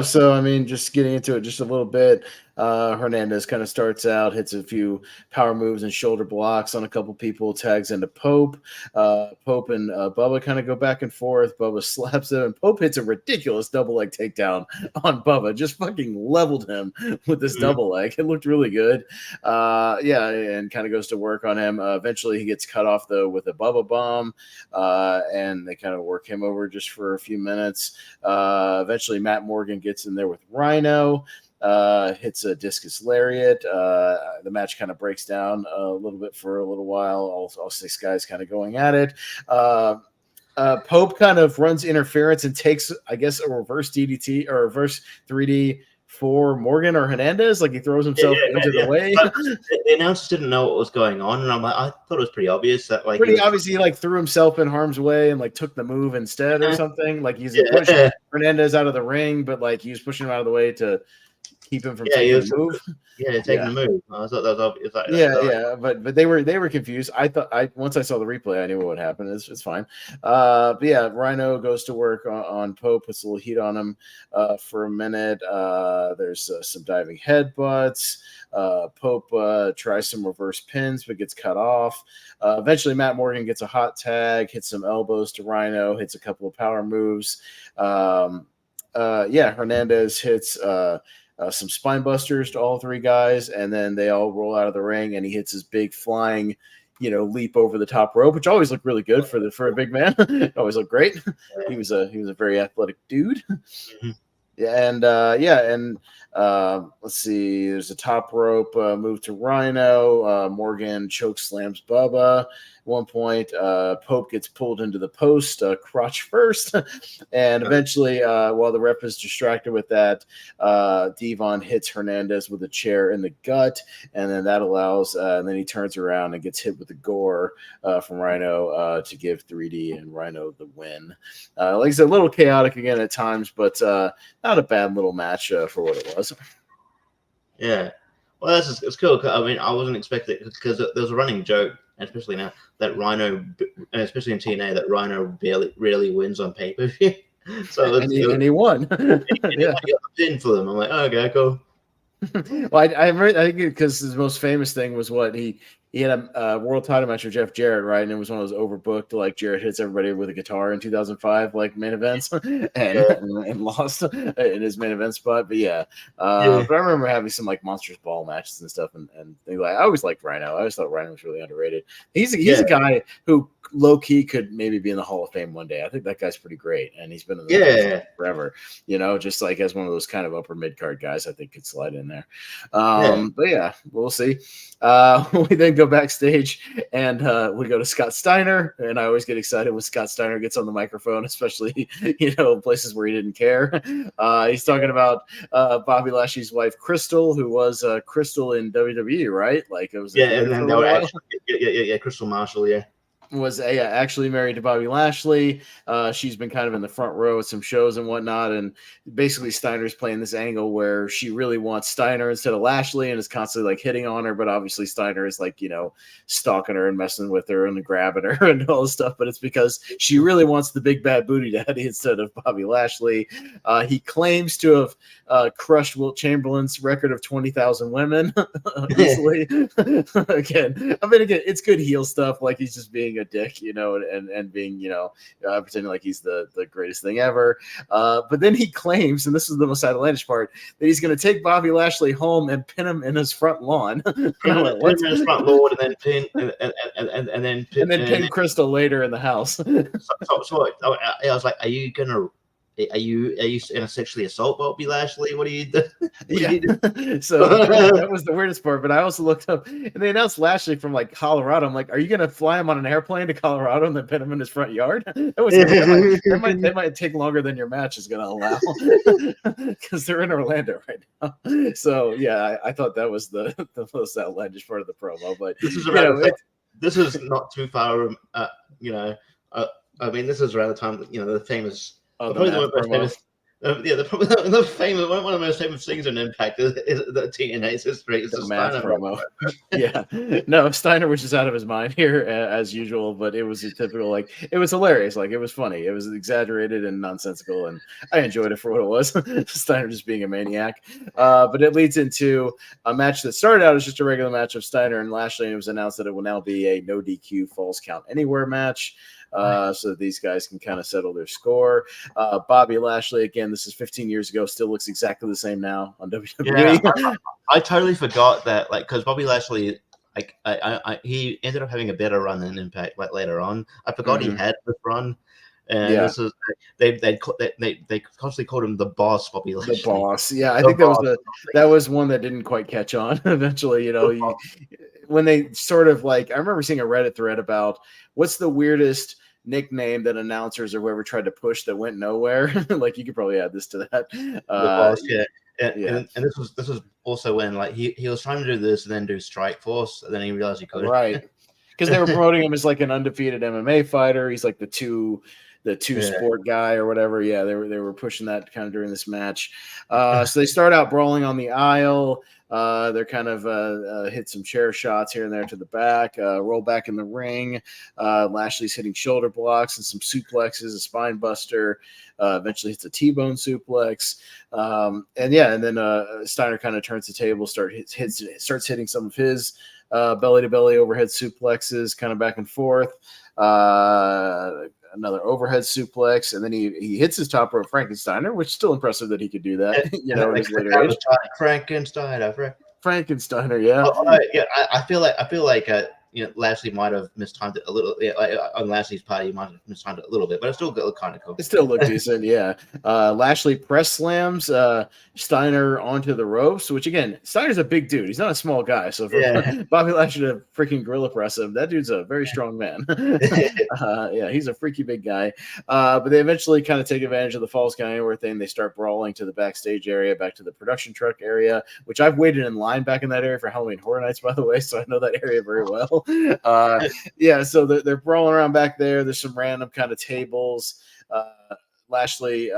So just getting into it just a little bit. Hernandez kind of starts out, hits a few power moves and shoulder blocks on a couple people, tags into Pope. Pope and Bubba kind of go back and forth. Bubba slaps him, and Pope hits a ridiculous double leg takedown on Bubba. Just fucking leveled him with this double leg. It looked really good. And kind of goes to work on him. Eventually, he gets cut off, though, with a Bubba bomb, and they kind of work him over just for a few minutes. Eventually, Matt Morgan gets in there with Rhino. Hits a discus lariat. The match kind of breaks down a little bit for a little while. All six guys kind of going at it. Pope kind of runs interference and takes, I guess, a reverse DDT or reverse 3D for Morgan or Hernandez. Like he throws himself into the way. The announcers didn't know what was going on, and I thought it was pretty obvious that he like threw himself in harm's way and like took the move instead or something. Like he's pushing Hernandez out of the ring, but like he was pushing him out of the way to keep him from Yeah, taking the move. Taking the move. I thought that was like, but they were confused. Once I saw the replay, I knew what would happen. It's fine. But yeah, Rhino goes to work on Pope, puts a little heat on him for a minute. There's some diving headbutts. Pope tries some reverse pins but gets cut off. Eventually, Matt Morgan gets a hot tag, hits some elbows to Rhino, hits a couple of power moves. Hernandez hits some spine busters to all three guys, and then they all roll out of the ring, and he hits his big flying, leap over the top rope, which always looked really good for a big man. It always looked great. He was a very athletic dude. Mm-hmm. Let's see. There's a top rope move to Rhino. Morgan choke slams Bubba. At one point, Pope gets pulled into the post, crotch first, and eventually, while the ref is distracted with that, Devon hits Hernandez with a chair in the gut, and then that allows, and then he turns around and gets hit with the gore from Rhino to give 3D and Rhino the win. Like I said, a little chaotic again at times, but not a bad little match for what it was. Yeah. Well, it's cool. I mean, I wasn't expecting it because there's a running joke, especially now, that Rhino, especially in TNA, that Rhino rarely wins on pay-per-view. So and he won. He got the pin for them. I'm like, oh, okay, cool. Well, I think because his most famous thing was what he had a world title match with Jeff Jarrett, right? And it was one of those overbooked, like Jarrett hits everybody with a guitar in 2005, like main events, and lost in his main event spot. But but I remember having some like Monsters Ball matches and stuff, and they I always liked Rhino. I always thought Rhino was really underrated. He's a guy who low key could maybe be in the Hall of Fame one day. I think that guy's pretty great, and he's been in the forever. Just like as one of those kind of upper mid card guys, I think could slide in there. But yeah, we'll see. We then go backstage and we go to Scott Steiner, and I always get excited when Scott Steiner gets on the microphone, especially places where he didn't care. He's talking about Bobby Lashley's wife Crystal, who was Crystal in WWE, right? Like it was Crystal Marshall, was actually married to Bobby Lashley. She's been kind of in the front row at some shows and whatnot. And basically Steiner's playing this angle where she really wants Steiner instead of Lashley and is constantly like hitting on her. But obviously Steiner is like, stalking her and messing with her and grabbing her and all this stuff. But it's because she really wants the big bad booty daddy instead of Bobby Lashley. He claims to have crushed Wilt Chamberlain's record of 20,000 women easily. Again, it's good heel stuff. Like he's just being a dick, and being, pretending like he's the greatest thing ever. But then he claims, and this is the most outlandish part, that he's going to take Bobby Lashley home and pin him in his front lawn. Pin him in his front lawn, and then pin Crystal later in the house. So I was like, are you gonna sexually assault Bobby Lashley? What are you doing? So that was the weirdest part. But I also looked up, and they announced Lashley from like Colorado. I'm like, are you gonna fly him on an airplane to Colorado and then pin him in his front yard? That might take longer than your match is gonna allow, because they're in Orlando right now. So yeah, I thought that was the most outlandish part of the promo. But this is not too far. I mean, this is around the time that the famous. Probably one of the most famous things in Impact is the TNA's history. It's the math promo. No, Steiner was just out of his mind here as usual, but it was a typical, it was hilarious. It was funny. It was exaggerated and nonsensical, and I enjoyed it for what it was. Steiner just being a maniac. But it leads into a match that started out as just a regular match of Steiner and Lashley, and it was announced that it will now be a no DQ Falls Count Anywhere match. So these guys can kind of settle their score. Bobby Lashley, again, this is 15 years ago, still looks exactly the same now on WWE. Yeah, I totally forgot that, because Bobby Lashley, he ended up having a better run in Impact later on. I forgot he had this run. And this is they constantly called him the boss, Bobby Lashley. The boss, yeah. I think that was one that didn't quite catch on. Eventually, when they sort of I remember seeing a Reddit thread about what's the weirdest nickname that announcers or whoever tried to push that went nowhere. You could probably add this to that. The boss, yeah. And this was also when he was trying to do this and then do Strike Force, and then he realized he couldn't. Right. Because they were promoting him as an undefeated MMA fighter. He's the the two sport guy or whatever. Yeah, they were pushing that kind of during this match. So they start out brawling on the aisle. They're kind of hit some chair shots here and there to the back, roll back in the ring. Lashley's hitting shoulder blocks and some suplexes, a spine buster. Eventually hits a T-bone suplex. And then Steiner kind of turns the table, starts hitting some of his belly-to-belly overhead suplexes, kind of back and forth. Another overhead suplex, and then he hits his top rope Frankensteiner, which is still impressive that he could do that. In his later age. Frankensteiner, yeah. I feel like Lashley might have mistimed it a little. Yeah, on Lashley's part, he might have mistimed it a little bit, but it still looked kind of cool. It still looked decent, yeah. Lashley press slams Steiner onto the ropes, which again, Steiner's a big dude. He's not a small guy, so for Bobby Lashley to freaking gorilla press him, that dude's a very strong man. He's a freaky big guy. But they eventually kind of take advantage of the Falls Count Anywhere thing. They start brawling to the backstage area, back to the production truck area, which I've waited in line back in that area for Halloween Horror Nights, by the way, so I know that area very well. So they're brawling around back there. There's some random kind of tables. Lashley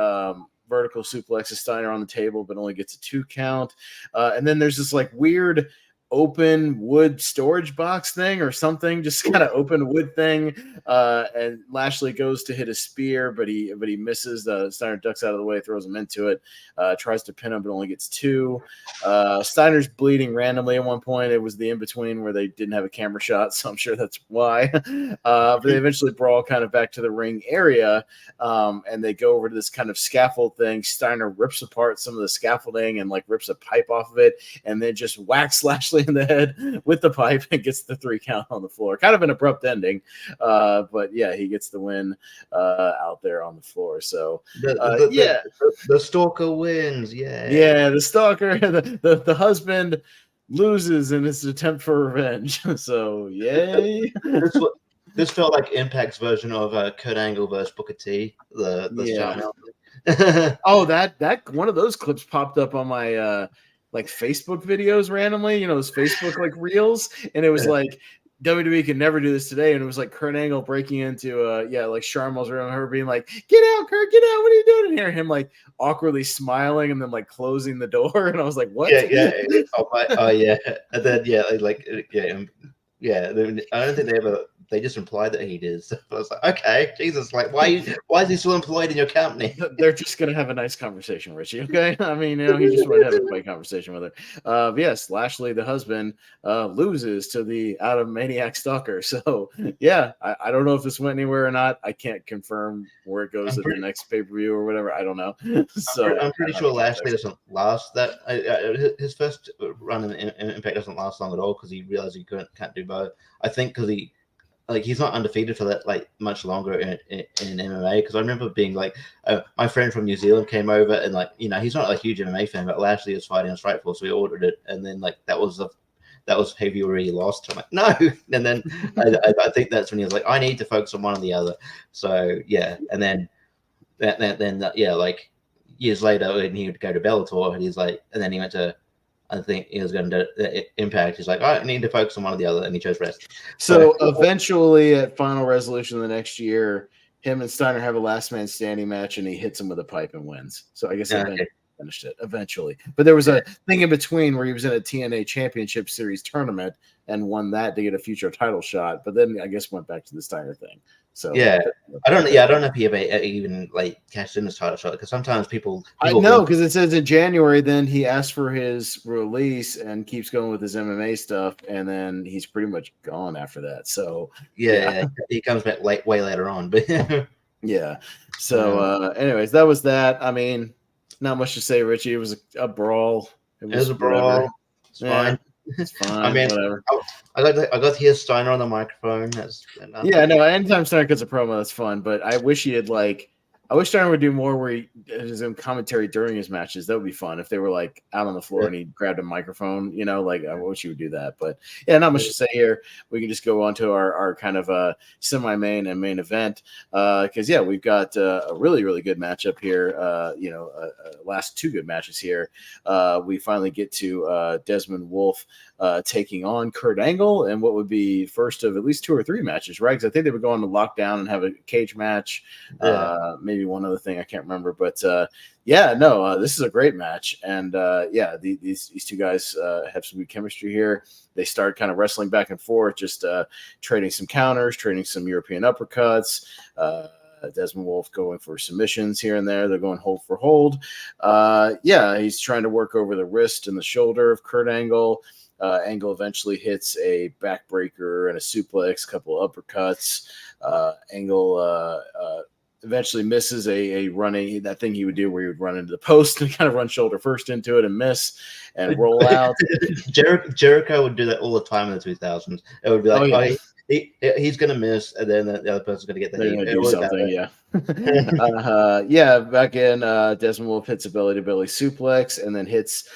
vertical suplexes Steiner on the table, but only gets a 2 count. And then there's this like weird open wood storage box thing or something, just kind of open wood thing. And Lashley goes to hit a spear, but he misses. Steiner ducks out of the way, throws him into it, tries to pin him, but only gets 2. Steiner's bleeding randomly at one point. It was the in-between where they didn't have a camera shot, so I'm sure that's why. But they eventually brawl kind of back to the ring area, and they go over to this kind of scaffold thing. Steiner rips apart some of the scaffolding and like rips a pipe off of it, and then just whacks Lashley in the head with the pipe and gets the 3 count on the floor. Kind of an abrupt ending, but yeah, he gets the win out there on the floor. So the stalker wins. Yeah, the stalker, the husband loses in his attempt for revenge. So yay. This felt like Impact's version of Kurt Angle versus Booker T. Oh, that one of those clips popped up on my like Facebook videos randomly, those Facebook like reels, and it was like WWE can never do this today, and it was like Kurt Angle breaking into like Sharmel's room, her being like, "Get out, Kurt, get out! What are you doing in here?" And him like awkwardly smiling and then like closing the door, and I was like, "What?" Yeah. And then I don't think they just implied that he did. So I was like, okay, Jesus, like why is he still employed in your company? They're just gonna have a nice conversation, Richie. Okay, I mean, he just wanted to have a quick conversation with her. Yes, Lashley, the husband, loses to the out of maniac stalker. So yeah, I don't know if this went anywhere or not. I can't confirm where it goes at the next pay-per-view or whatever. I don't know. So I'm pretty sure Lashley doesn't last that. His first run in Impact doesn't last long at all because he realized he can't do both. I think because he's not undefeated for that like much longer in MMA, because I remember being like my friend from New Zealand came over and like he's not a huge MMA fan, but Lashley was fighting on Strikeforce, so we ordered it, and then like that was pay-per-view where he lost. I'm like, no, and then I think that's when he was like, I need to focus on one or the other. So yeah, and then like years later when he would go to Bellator, and he's like, and then he went to, I think he was going to Impact. He's like, I need to focus on one or the other, and he chose rest. So eventually, at Final Resolution the next year, him and Steiner have a last man standing match, and he hits him with a pipe and wins. So I guess he finished it eventually. But there was a thing in between where he was in a TNA Championship Series tournament and won that to get a future title shot. But then I guess went back to the Steiner thing. So yeah, I don't know if he ever even like cashed in his title shot, because sometimes people I know, because it says in January then he asked for his release and keeps going with his MMA stuff, and then he's pretty much gone after that. So yeah. He comes back way later on, but yeah. So anyways, that was that. I mean, not much to say, Richie. It was a brawl. It was a brawl. It's fine. It's fine. I mean, whatever. I got to hear Steiner on the microphone. No. Anytime Steiner gets a promo, that's fun. But I wish he had I wish Steiner would do more where he did his own commentary during his matches. That would be fun if they were like out on the floor and he grabbed a microphone. Like I wish he would do that. But yeah, not much to say here. We can just go on to our kind of semi-main and main event because we've got a really really good matchup here. Last two good matches here. We finally get to Desmond Wolfe taking on Kurt Angle and what would be first of at least 2 or 3 matches, right? Because I think they would go on to lockdown and have a cage match. Maybe one other thing I can't remember, but this is a great match, and these two guys have some good chemistry here. They start kind of wrestling back and forth, just trading some counters, trading some European uppercuts. Desmond Wolfe going for submissions here and there. They're going hold for hold. He's trying to work over the wrist and the shoulder of Kurt Angle. Angle eventually hits a backbreaker and a suplex, couple of uppercuts. Angle eventually misses a running, that thing he would do where he would run into the post and kind of run shoulder first into it and miss and roll out. Jericho would do that all the time in the 2000s. It would be like, he's going to miss, and then the other person's going to get the heat. Do something, back in, Desmond Wolfe hits a belly-to-belly suplex and then hits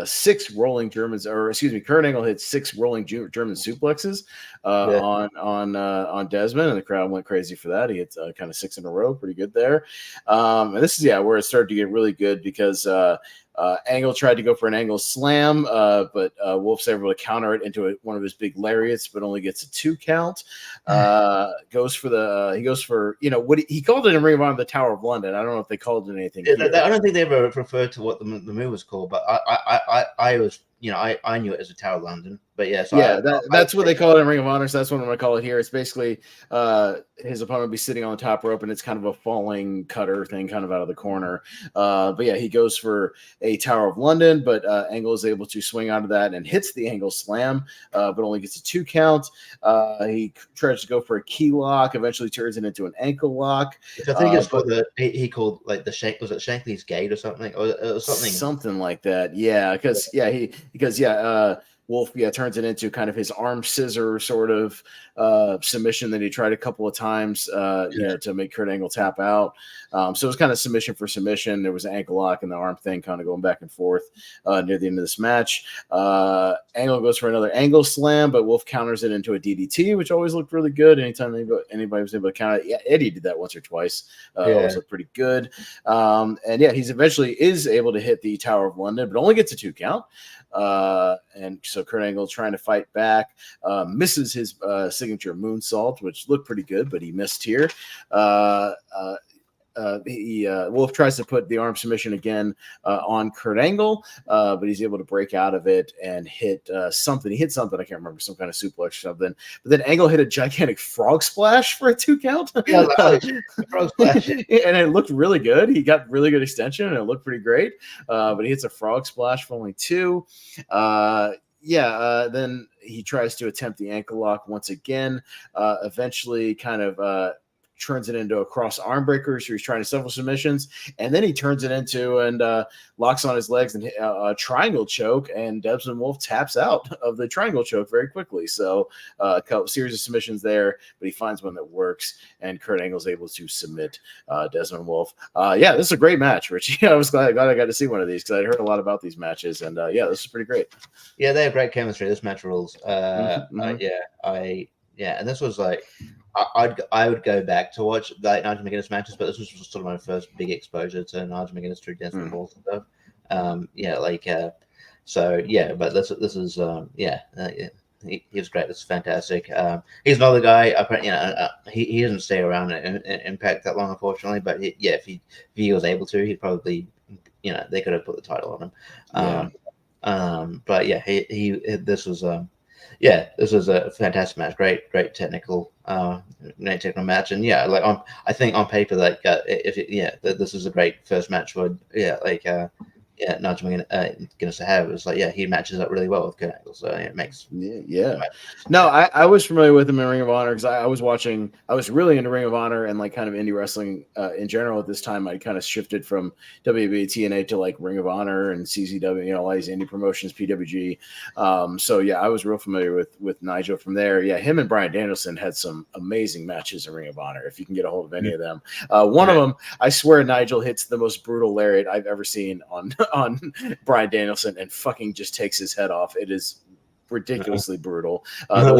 6 rolling Germans, or excuse me, Kurt Angle hit 6 rolling German suplexes on Desmond, and the crowd went crazy for that. He hit kind of 6 in a row, pretty good there. And this is where it started to get really good because Angle tried to go for an Angle slam, but Wolfe's able to counter it into one of his big lariats, but only gets a 2 count. He goes for what he called it in Ring of Honor, the Tower of London. I don't know if they called it anything. I don't think they ever referred to what the move was called, but I was, I knew it as a Tower of London. But that's what they call it in Ring of Honor. So that's what I'm going to call it here. It's basically his opponent would be sitting on the top rope, and it's kind of a falling cutter thing, kind of out of the corner. He goes for a Tower of London, but Angle is able to swing out of that and hits the Angle slam, but only gets a 2 count. He tries to go for a key lock, eventually turns it into an ankle lock. I think it's called he called like the Shank, was it Shankly's Gate or something, or something like that. Because Wolfe turns it into kind of his arm scissor sort of submission that he tried a couple of times to make Kurt Angle tap out. So it was kind of submission for submission. There was an ankle lock and the arm thing kind of going back and forth near the end of this match. Angle goes for another Angle slam, but Wolfe counters it into a DDT, which always looked really good. Anytime anybody was able to counter it. Yeah, Eddie did that once or twice. Always looked pretty good. He's eventually is able to hit the Tower of London, but only gets a 2 count. And so Kurt Angle trying to fight back, misses his signature moonsault, which looked pretty good, but he missed here. Wolfe tries to put the arm submission again on Kurt Angle, but he's able to break out of it and hit something. He hit something, I can't remember, some kind of suplex or something. But then Angle hit a gigantic frog splash for a 2 count. Frog splash. And it looked really good. He got really good extension, and it looked pretty great. But he hits a frog splash for only 2. Then he tries to attempt the ankle lock once again. Eventually kind of turns it into a cross arm breaker, so he's trying to several submissions, and then he turns it into and locks on his legs and a triangle choke, and Desmond Wolfe taps out of the triangle choke very quickly. So a couple series of submissions there, but he finds one that works, and Kurt Angle's able to submit Desmond Wolfe. This is a great match, Richie. I was glad I got to see one of these because I'd heard a lot about these matches, and this is pretty great. Yeah, they have great chemistry. This match rules. And this was like, I would go back to watch like Nigel McGuinness matches, but this was sort of my first big exposure to Nigel McGuinness through Desmond Wolfe and stuff. But this is he was great. This is fantastic. He's another guy. He doesn't stay around in Impact that long, unfortunately. But if he was able to, he'd probably they could have put the title on him. This was a fantastic match. Great technical match, and I think on paper this is a great first match for Nigel McGuinness to have. It's like, yeah, he matches up really well with Kurt Angle, so it makes yeah. No, I was familiar with him in Ring of Honor because I was really into Ring of Honor and like kind of indie wrestling in general at this time. I kind of shifted from WWE, TNA to like Ring of Honor and CZW, all these indie promotions, PWG. So yeah, I was real familiar with Nigel from there. Yeah, him and Bryan Danielson had some amazing matches in Ring of Honor. If you can get a hold of any of them, one of them, I swear, Nigel hits the most brutal lariat I've ever seen on Bryan Danielson and fucking just takes his head off. It is ridiculously brutal. The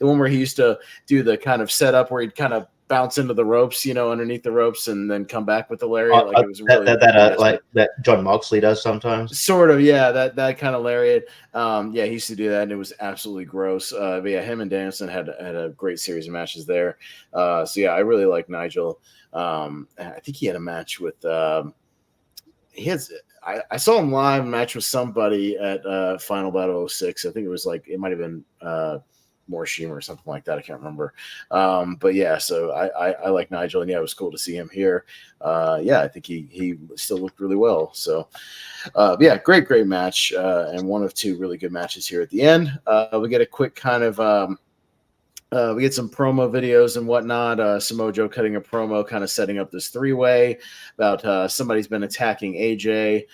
one where he used to do the kind of setup where he'd kind of bounce into the ropes, underneath the ropes, and then come back with the lariat. Like it was really like that John Moxley does sometimes. Sort of, yeah. That kind of lariat. He used to do that, and it was absolutely gross. But yeah, him and Danielson had a great series of matches there. So yeah, I really like Nigel. I think he had a match with. I saw him live match with somebody at Final Battle 06. I think it might have been Morishima or something like that. I can't remember. But yeah, so I like Nigel, and yeah, it was cool to see him here. I think he still looked really well. So yeah, great match, and one of two really good matches here at the end. We get a quick kind of we get some promo videos and whatnot. Samoa Joe cutting a promo, kind of setting up this three-way about somebody's been attacking AJ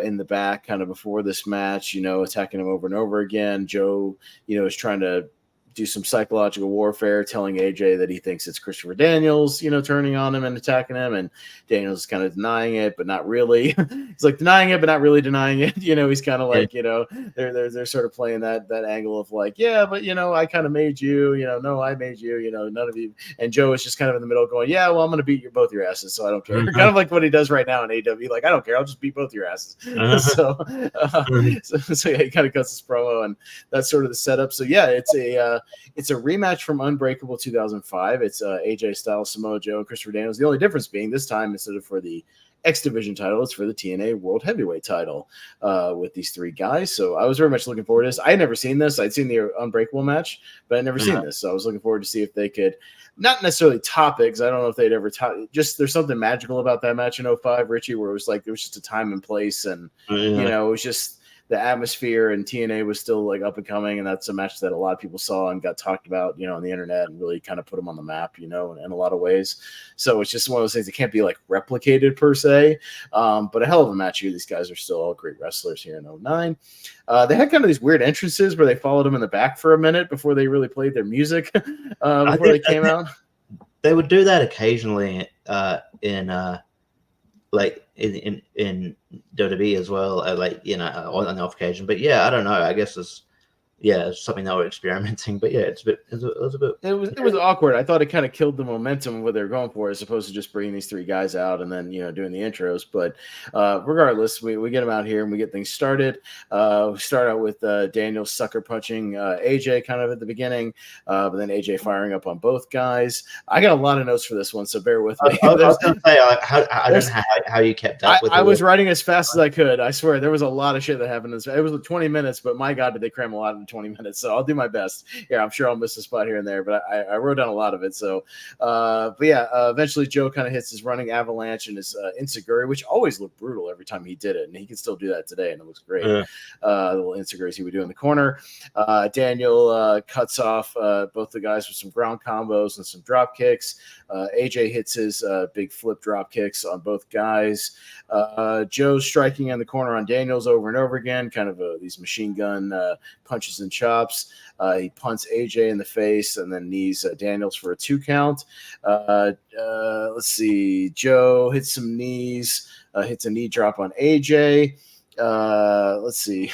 in the back kind of before this match, attacking him over and over again. Joe, is trying to do some psychological warfare, telling AJ that he thinks it's Christopher Daniels, turning on him and attacking him, and Daniels is kind of denying it, but not really. He's like denying it, but not really denying it. He's kind of like, they're sort of playing that angle of like, yeah, but I kind of made you, no, I made you, none of you. And Joe is just kind of in the middle going, yeah, well, I'm going to beat both your asses, so I don't care. Mm-hmm. Kind of like what he does right now in AEW. Like, I don't care. I'll just beat both your asses. So yeah, he kind of cuts his promo, and that's sort of the setup. So yeah, it's a rematch from Unbreakable 2005. It's AJ Styles, Samoa Joe, and Christopher Daniels. The only difference being this time, instead of for the X Division title, it's for the TNA World Heavyweight title with these three guys. So I was very much looking forward to this. I had never seen this. I'd seen the Unbreakable match, but I'd never seen this. So I was looking forward to see if they could not necessarily top it, because I don't know if they'd ever top it. Just there's something magical about that match in 05, Richie, where it was like there was just a time and place, and it was just the atmosphere, and TNA was still like up and coming, and that's a match that a lot of people saw and got talked about, on the internet, and really kind of put them on the map, in a lot of ways. So it's just one of those things that can't be like replicated per se, but a hell of a match here. These guys are still all great wrestlers here in 09. They had kind of these weird entrances where they followed them in the back for a minute before they really played their music before they came out. They would do that occasionally in WWE as well, on an off occasion. But yeah, I don't know. I guess it's something that we're experimenting. But yeah, it was awkward. I thought it kind of killed the momentum of what they were going for, as opposed to just bringing these three guys out and then doing the intros. But regardless, we get them out here and we get things started. We start out with Daniel sucker punching AJ kind of at the beginning, but then AJ firing up on both guys. I got a lot of notes for this one, so bear with me. I was going to say, I don't know how you kept up with it. I was writing as fast as I could. I swear there was a lot of shit that happened. It was 20 minutes, but my God, did they cram a lot in 20 minutes. So I'll do my best. Yeah, I'm sure I'll miss a spot here and there, but I wrote down a lot of it. So, eventually Joe kind of hits his running avalanche and his Inseguri, which always looked brutal every time he did it. And he can still do that today, and it looks great. The little Inseguris he would do in the corner. Daniel cuts off both the guys with some ground combos and some drop kicks. AJ hits his big flip drop kicks on both guys. Joe's striking in the corner on Daniels over and over again, kind of these machine gun punches and chops. He punts AJ in the face and then knees Daniels for a 2 count. Let's see. Joe hits some knees, hits a knee drop on AJ. Let's see.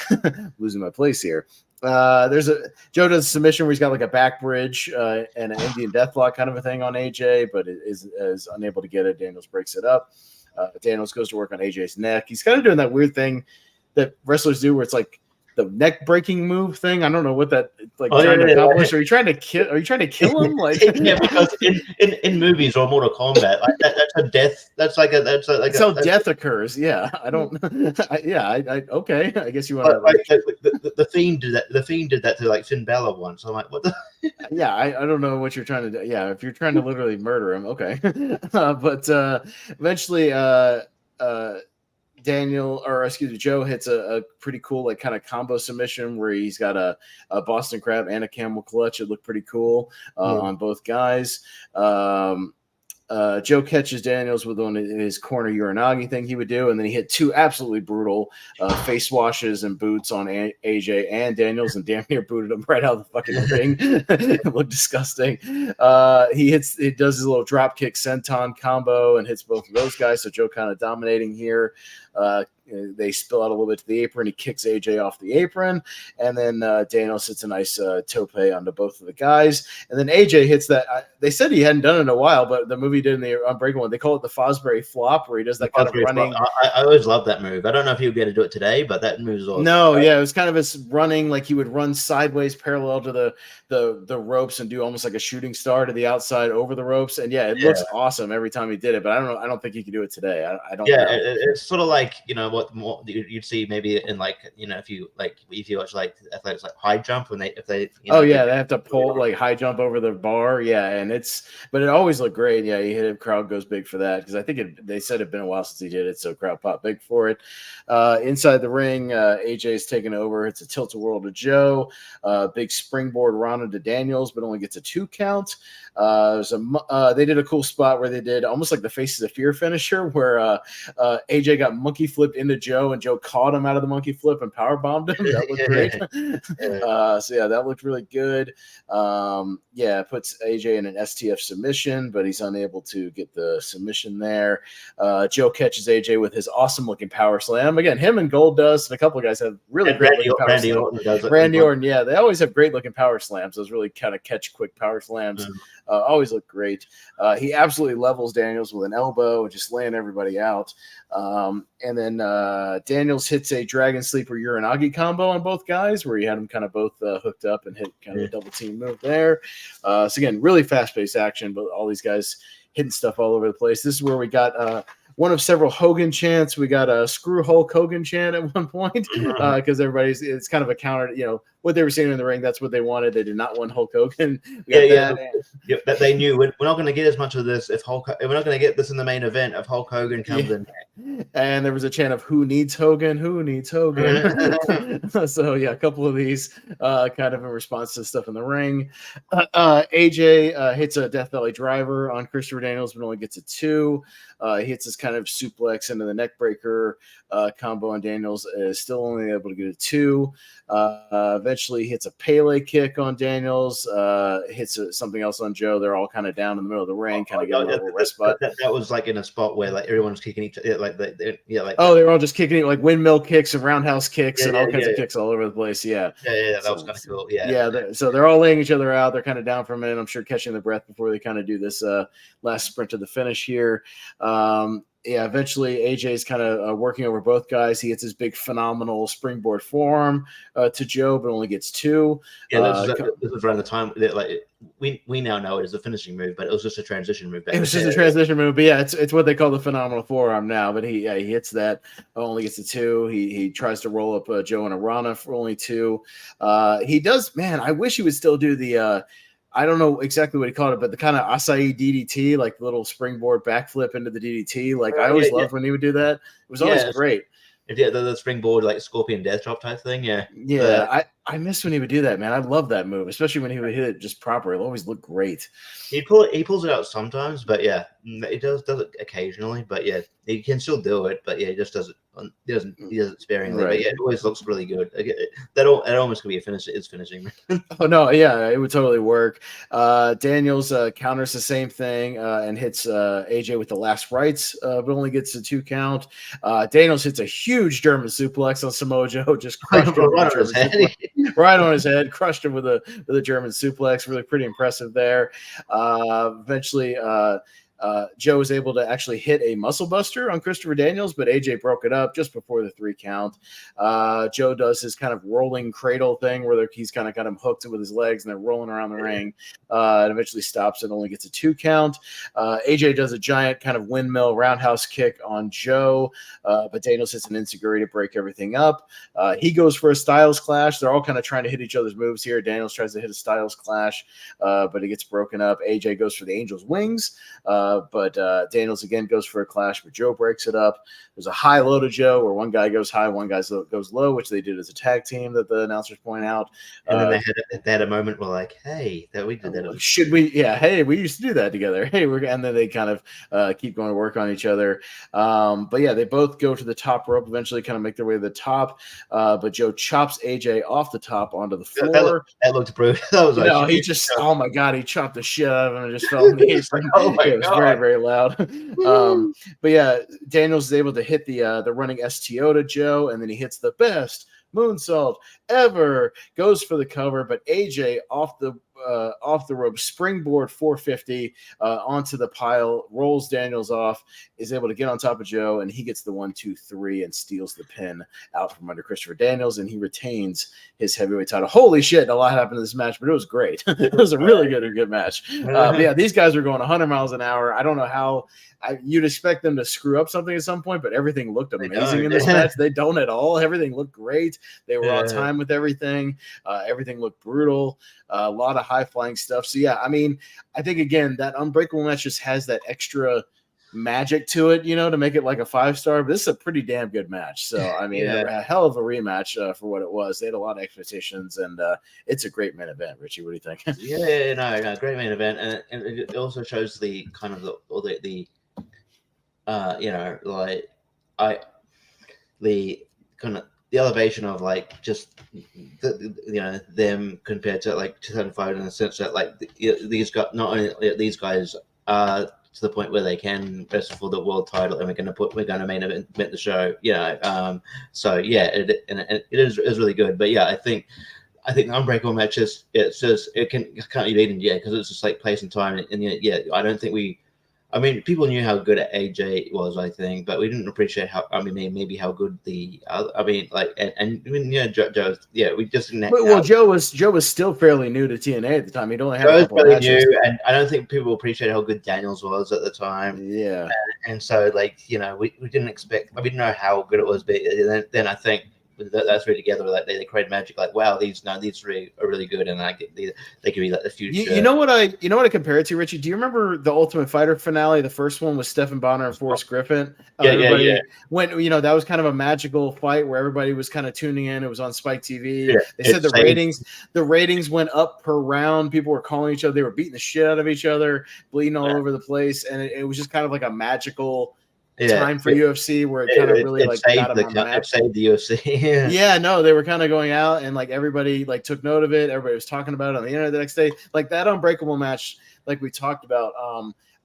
Losing my place here. Joe does a submission where he's got like a back bridge and an Indian deathlock kind of a thing on AJ, but it is unable to get it. Daniels breaks it up. Daniels goes to work on AJ's neck. He's kind of doing that weird thing that wrestlers do where it's like the neck breaking move thing. I don't know what that trying to accomplish. Are you trying to kill him? Like because in movies or Mortal Kombat, like that's a death. That's how death occurs. Yeah, I don't. Okay. I guess you want to. The Fiend did that. The Fiend did that to like Finn Balor once. I'm like, what the? Yeah, I don't know what you're trying to do. Yeah, if you're trying to literally murder him, okay. But eventually, Joe hits a pretty cool like kind of combo submission where he's got a Boston Crab and a camel clutch. It looked pretty cool on both guys. Joe catches Daniels with one of his corner Uranagi thing he would do, and then he hit two absolutely brutal face washes and boots on AJ and Daniels, and damn near booted him right out of the fucking ring. It looked disgusting. He does his little drop kick senton combo and hits both of those guys. So Joe kind of dominating here. They spill out a little bit to the apron. He kicks AJ off the apron, and then Daniels hits a nice tope onto both of the guys. And then AJ hits that. They said he hadn't done it in a while, but the movie did in the Unbreakable one. They call it the Fosbury flop, where he does that kind of running. I always love that move. I don't know if he would be able to do it today, but that move is awesome. No, yeah, it was kind of his running, like he would run sideways parallel to the ropes and do almost like a shooting star to the outside over the ropes. And yeah, it looks awesome every time he did it. But I don't know. I don't think he can do it today. I don't. Yeah, know. It's sort of like what more you'd see maybe in like if you watch like athletics like high jump when they they have to pull like high jump over the bar, but it always looked great. Yeah, he hit it, crowd goes big for that because I think they said it'd been a while since he did it, so crowd popped big for it. Inside the ring, AJ's taking over. It's a tilt-a-whirl to Joe, big springboard Rana to Daniels, but only gets a 2 count. They did a cool spot where they did almost like the Faces of Fear finisher, where AJ got monkey flipped into Joe, and Joe caught him out of the monkey flip and power bombed him. That looked great. That looked really good. Puts AJ in an STF submission, but he's unable to get the submission there. Joe catches AJ with his awesome looking power slam. Again, him and Goldust and a couple of guys have really great looking power slams. Randy Orton, they always have great looking power slams. Those really kind of catch quick power slams. Always look great. He absolutely levels Daniels with an elbow and just laying everybody out. And then Daniels hits a Dragon Sleeper Uranagi combo on both guys, where he had them kind of both hooked up and hit kind of a double team move there. So again, really fast-paced action, but all these guys hitting stuff all over the place. This is where we got one of several Hogan chants. We got a screw Hulk Hogan chant at one point because it's kind of a counter, what they were seeing in the ring. That's what they wanted. They did not want Hulk Hogan. That they knew we're not going to get as much of this if we're not going to get this in the main event if Hulk Hogan comes in. And there was a chant of "Who needs Hogan? Who needs Hogan?" So a couple of these kind of in response to stuff in the ring. AJ hits a Death Valley driver on Christopher Daniels, but only gets a 2. He hits his kind of suplex into the neck breaker combo on Daniels, is still only able to get a 2. Eventually hits a Pele kick on Daniels, hits something else on Joe. They're all kind of down in the middle of the ring, kind of getting a little rest spot. That was like in a spot where like everyone's kicking each other, they were all just kicking it like windmill kicks and roundhouse kicks and all kinds of kicks all over the place. That was kind of cool. So they're all laying each other out. They're kind of down for a minute. I'm sure catching the breath before they kind of do this last sprint to the finish here. Eventually AJ's kind of working over both guys. He hits his big phenomenal springboard forearm to Joe, but only gets 2. This was around the time that we now know it as a finishing move, but it was just a transition move. It was just a transition move, but it's what they call the phenomenal forearm now. But he hits that, only gets a 2. He tries to roll up Joe and a Rana for only 2. He does, man. I wish he would still do the. I don't know exactly what he called it, but the kind of acai DDT, like the little springboard backflip into the DDT. Like I always loved when he would do that. It was always great. The springboard like Scorpion Death Drop type thing. I miss when he would do that, man. I love that move, especially when he would hit it just proper. It always looked great. He pulls it out sometimes, but he does it occasionally. But he can still do it. But he just does it. He does it sparingly. Right. But it always looks really good. That almost could be a finish. It's finishing. Oh no, it would totally work. Daniels counters the same thing and hits AJ with the last rights, but only gets a 2 count. Daniels hits a huge German suplex on Samoa Joe, just crushed him right on his head, crushed him with a German suplex. Really pretty impressive there. Eventually. Joe was able to actually hit a muscle buster on Christopher Daniels, but AJ broke it up just before the 3 count. Joe does his kind of rolling cradle thing where he's kind of got him hooked with his legs and they're rolling around the ring, and eventually stops and only gets a 2 count. AJ does a giant kind of windmill roundhouse kick on Joe, but Daniels hits an enziguri to break everything up. He goes for a Styles Clash. They're all kind of trying to hit each other's moves here. Daniels tries to hit a Styles Clash, but it gets broken up. AJ goes for the Angel's Wings, but Daniels again goes for a clash, but Joe breaks it up. There's a high low to Joe where one guy goes high, one guy goes low, which they did as a tag team that the announcers point out. And then they had a moment where like, hey, that we did that. Should we? Yeah. Hey, we used to do that together. Hey, and then they kind of keep going to work on each other. But yeah, they both go to the top rope, eventually kind of make their way to the top. But Joe chops AJ off the top onto the floor. That looked brutal. That was like, he just, oh my God, he chopped the shit out of him and just fell in the apron. Oh my It was God. very, very loud. But yeah, Daniels is able to hit the running STO to Joe, and then he hits the best moonsault ever, goes for the cover, but AJ off the rope, springboard 450 onto the pile, rolls Daniels off, is able to get on top of Joe, and he gets the 1-2-3 and steals the pin out from under Christopher Daniels, and he retains his heavyweight title. Holy shit, a lot happened in this match, but it was great. It was a really good match. But yeah, these guys are going 100 miles an hour. I don't know how you'd expect them to screw up something at some point, but everything looked amazing in this match. They don't at all. Everything looked great. They were on time with everything. Everything looked brutal. A lot of high-flying stuff. So, yeah, I mean, I think, again, that Unbreakable match just has that extra magic to it, to make it like a 5-star. But this is a pretty damn good match. So, I mean, a hell of a rematch for what it was. They had a lot of expectations, and it's a great main event. Richie, what do you think? No, great main event. And it also shows the kind of the the elevation of like just them compared to like 2005 in the sense that like these guys, not only these guys are to the point where they can wrestle for the world title, and we're going to main event the show. So yeah, it is really good. But yeah, I think the Unbreakable match it can't be beaten because it's just like place and time, and I don't think people knew how good AJ was, I think, but we didn't appreciate maybe how good we just didn't. Well, Joe was still fairly new to TNA at the time. He'd only had a couple really matches. New, and I don't think people appreciated how good Daniels was at the time. Yeah, and so we didn't expect. We didn't know how good it was, but then I think that's three together, like they create magic. Like, wow, these three are really good, and like they could be like the future. You know what I compare it to, Richie? Do you remember the Ultimate Fighter finale? The first one was Stephen Bonner and Forrest Griffin. Yeah. When that was kind of a magical fight where everybody was kind of tuning in. It was on Spike TV. Yeah, they said the ratings went up per round. People were calling each other. They were beating the shit out of each other, bleeding all over the place, and it was just kind of like a magical time for UFC where it kind of really got them on the map. It saved the UFC. They were kind of going out, and like everybody like took note of it. Everybody was talking about it on the internet the next day. Like that Unbreakable match, like we talked about.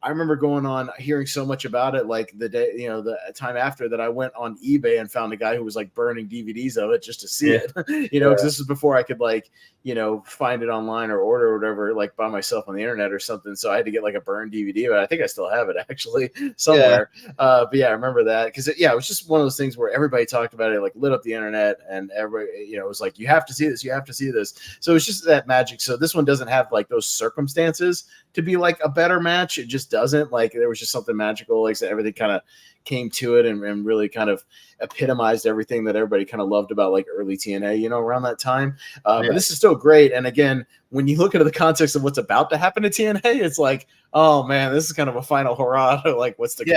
I remember going on hearing so much about it, like the day, the time after that, I went on eBay and found a guy who was like burning DVDs of it just to see it, because this is before I could find it online or order or whatever, like by myself on the internet or something. So I had to get like a burned DVD, but I think I still have it actually somewhere. But yeah, I remember that because it was just one of those things where everybody talked about it, like lit up the internet, and everybody, it was like, you have to see this, you have to see this. So it's just that magic. So this one doesn't have like those circumstances to be like a better match. It just doesn't. Like there was just something magical, like everything kind of came to it and really kind of epitomized everything that everybody kind of loved about like early TNA, around that time. But this is still great. And again, when you look into the context of what's about to happen to TNA, it's like, oh man, this is kind of a final hurrah to like what's to come.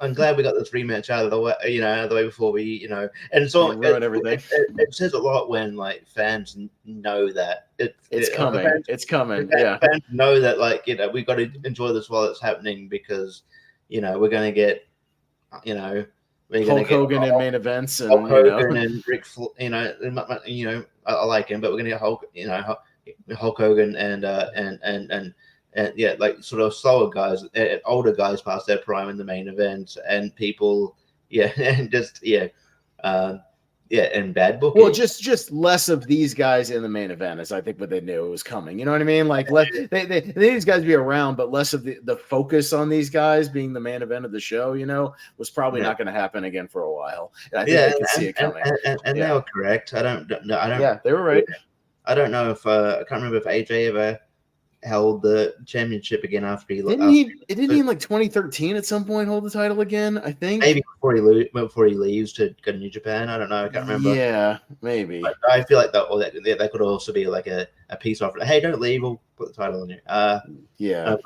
I'm glad we got this rematch out of the way, out of the way before we, and it's all ruin everything. It says a lot when like fans know that it's coming. It's coming. Fans know that we've got to enjoy this while it's happening because we're going to get, Hulk Hogan in main events, and Hulk Hogan and Rick, I like him, but we're going to get Hulk Hogan and like sort of slower guys, older guys past their prime in the main event, and people, and just and bad booking. Well, just less of these guys in the main event, as I think what they knew was coming. You know what I mean? Like they need these guys to be around, but less of the focus on these guys being the main event of the show. Was probably not going to happen again for a while. And I think I can see it coming. And they were correct. I don't. Yeah, they were right. I don't know if I can't remember if AJ ever held the championship again after he Didn't he in like 2013 at some point hold the title again? I think maybe before he leaves to go to New Japan. I don't know. I can't remember. Yeah, maybe. But I feel like that could also be like a piece of it. Hey, don't leave. We'll put the title on you. Yeah.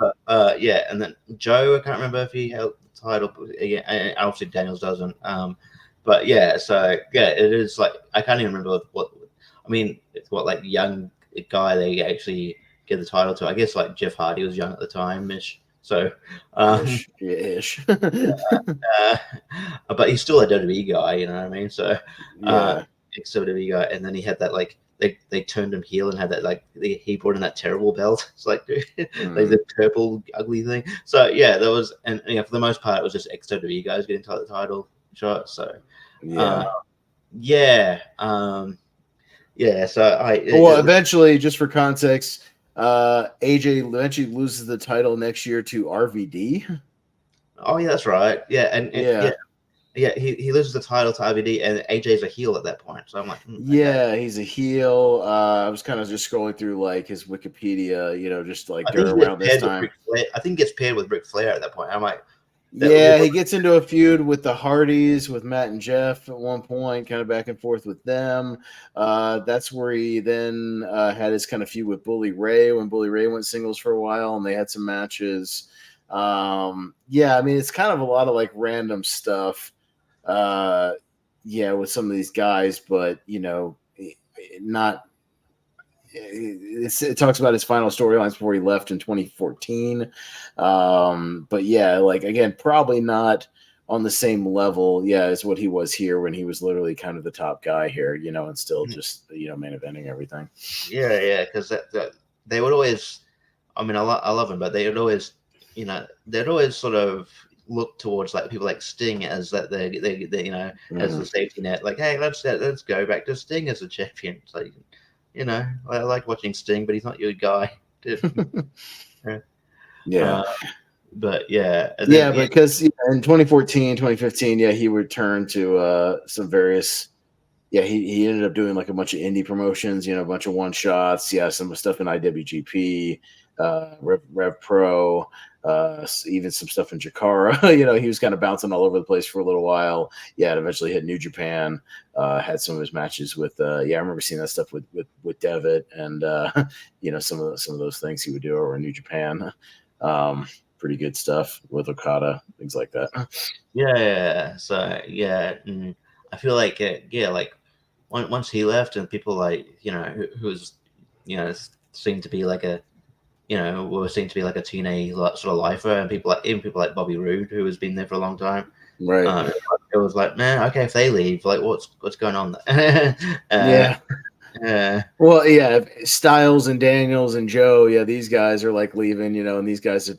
Yeah. And then Joe, I can't remember if he held the title. But yeah, and obviously Daniels doesn't. But yeah, so yeah, it is like I can't even remember what. I mean, it's what like young guy they actually give the title to. I guess like Jeff Hardy was young at the time ish. So, ish. But he's still a WWE guy, you know what I mean? So, yeah, ex-WWE guy, and then he had that like they turned him heel and had that like he brought in that terrible belt. It's like like the purple ugly thing. So yeah, there was, and yeah, for the most part, it was just ex-WWE guys getting the title shot. So yeah, So eventually, just for context, AJ eventually loses the title next year to RVD. Oh yeah, that's right. Yeah, and he loses the title to RVD, and AJ's a heel at that point. So I'm like, okay. He's a heel. I was kind of just scrolling through like his Wikipedia, just like around this time. I think he gets paired with Ric Flair at that point. I'm like, he gets into a feud with the Hardys, with Matt and Jeff at one point, kind of back and forth with them. That's where he then had his kind of feud with Bully Ray when Bully Ray went singles for a while, and they had some matches. I mean, it's kind of a lot of like random stuff. With some of these guys, but not. It talks about his final storylines before he left in 2014. But yeah, like again, probably not on the same level, as what he was here when he was literally kind of the top guy here, and still just main eventing everything. Yeah, because they would always. I mean, I love him, but they would always, they'd always sort of look towards like people like Sting as that they as the safety net. Like, hey, let's go back to Sting as a champion. So. I like watching Sting, but he's not your guy. But yeah. Because in 2014, 2015, he returned to some various. He ended up doing like a bunch of indie promotions, a bunch of one shots. Some stuff in IWGP, Rev Pro, even some stuff in Jakara. He was kind of bouncing all over the place for a little while. And eventually hit New Japan. Had some of his matches with. I remember seeing that stuff with Devitt and some of those things he would do over in New Japan. Pretty good stuff with Okada, things like that. So I feel like like once he left and people like who's seemed to be like a were seen to be like a TNA sort of lifer, and people like Bobby Roode who has been there for a long time. Right. It was like, man, okay, if they leave, like what's going on there? Well, Styles and Daniels and Joe, these guys are like leaving, and these guys have,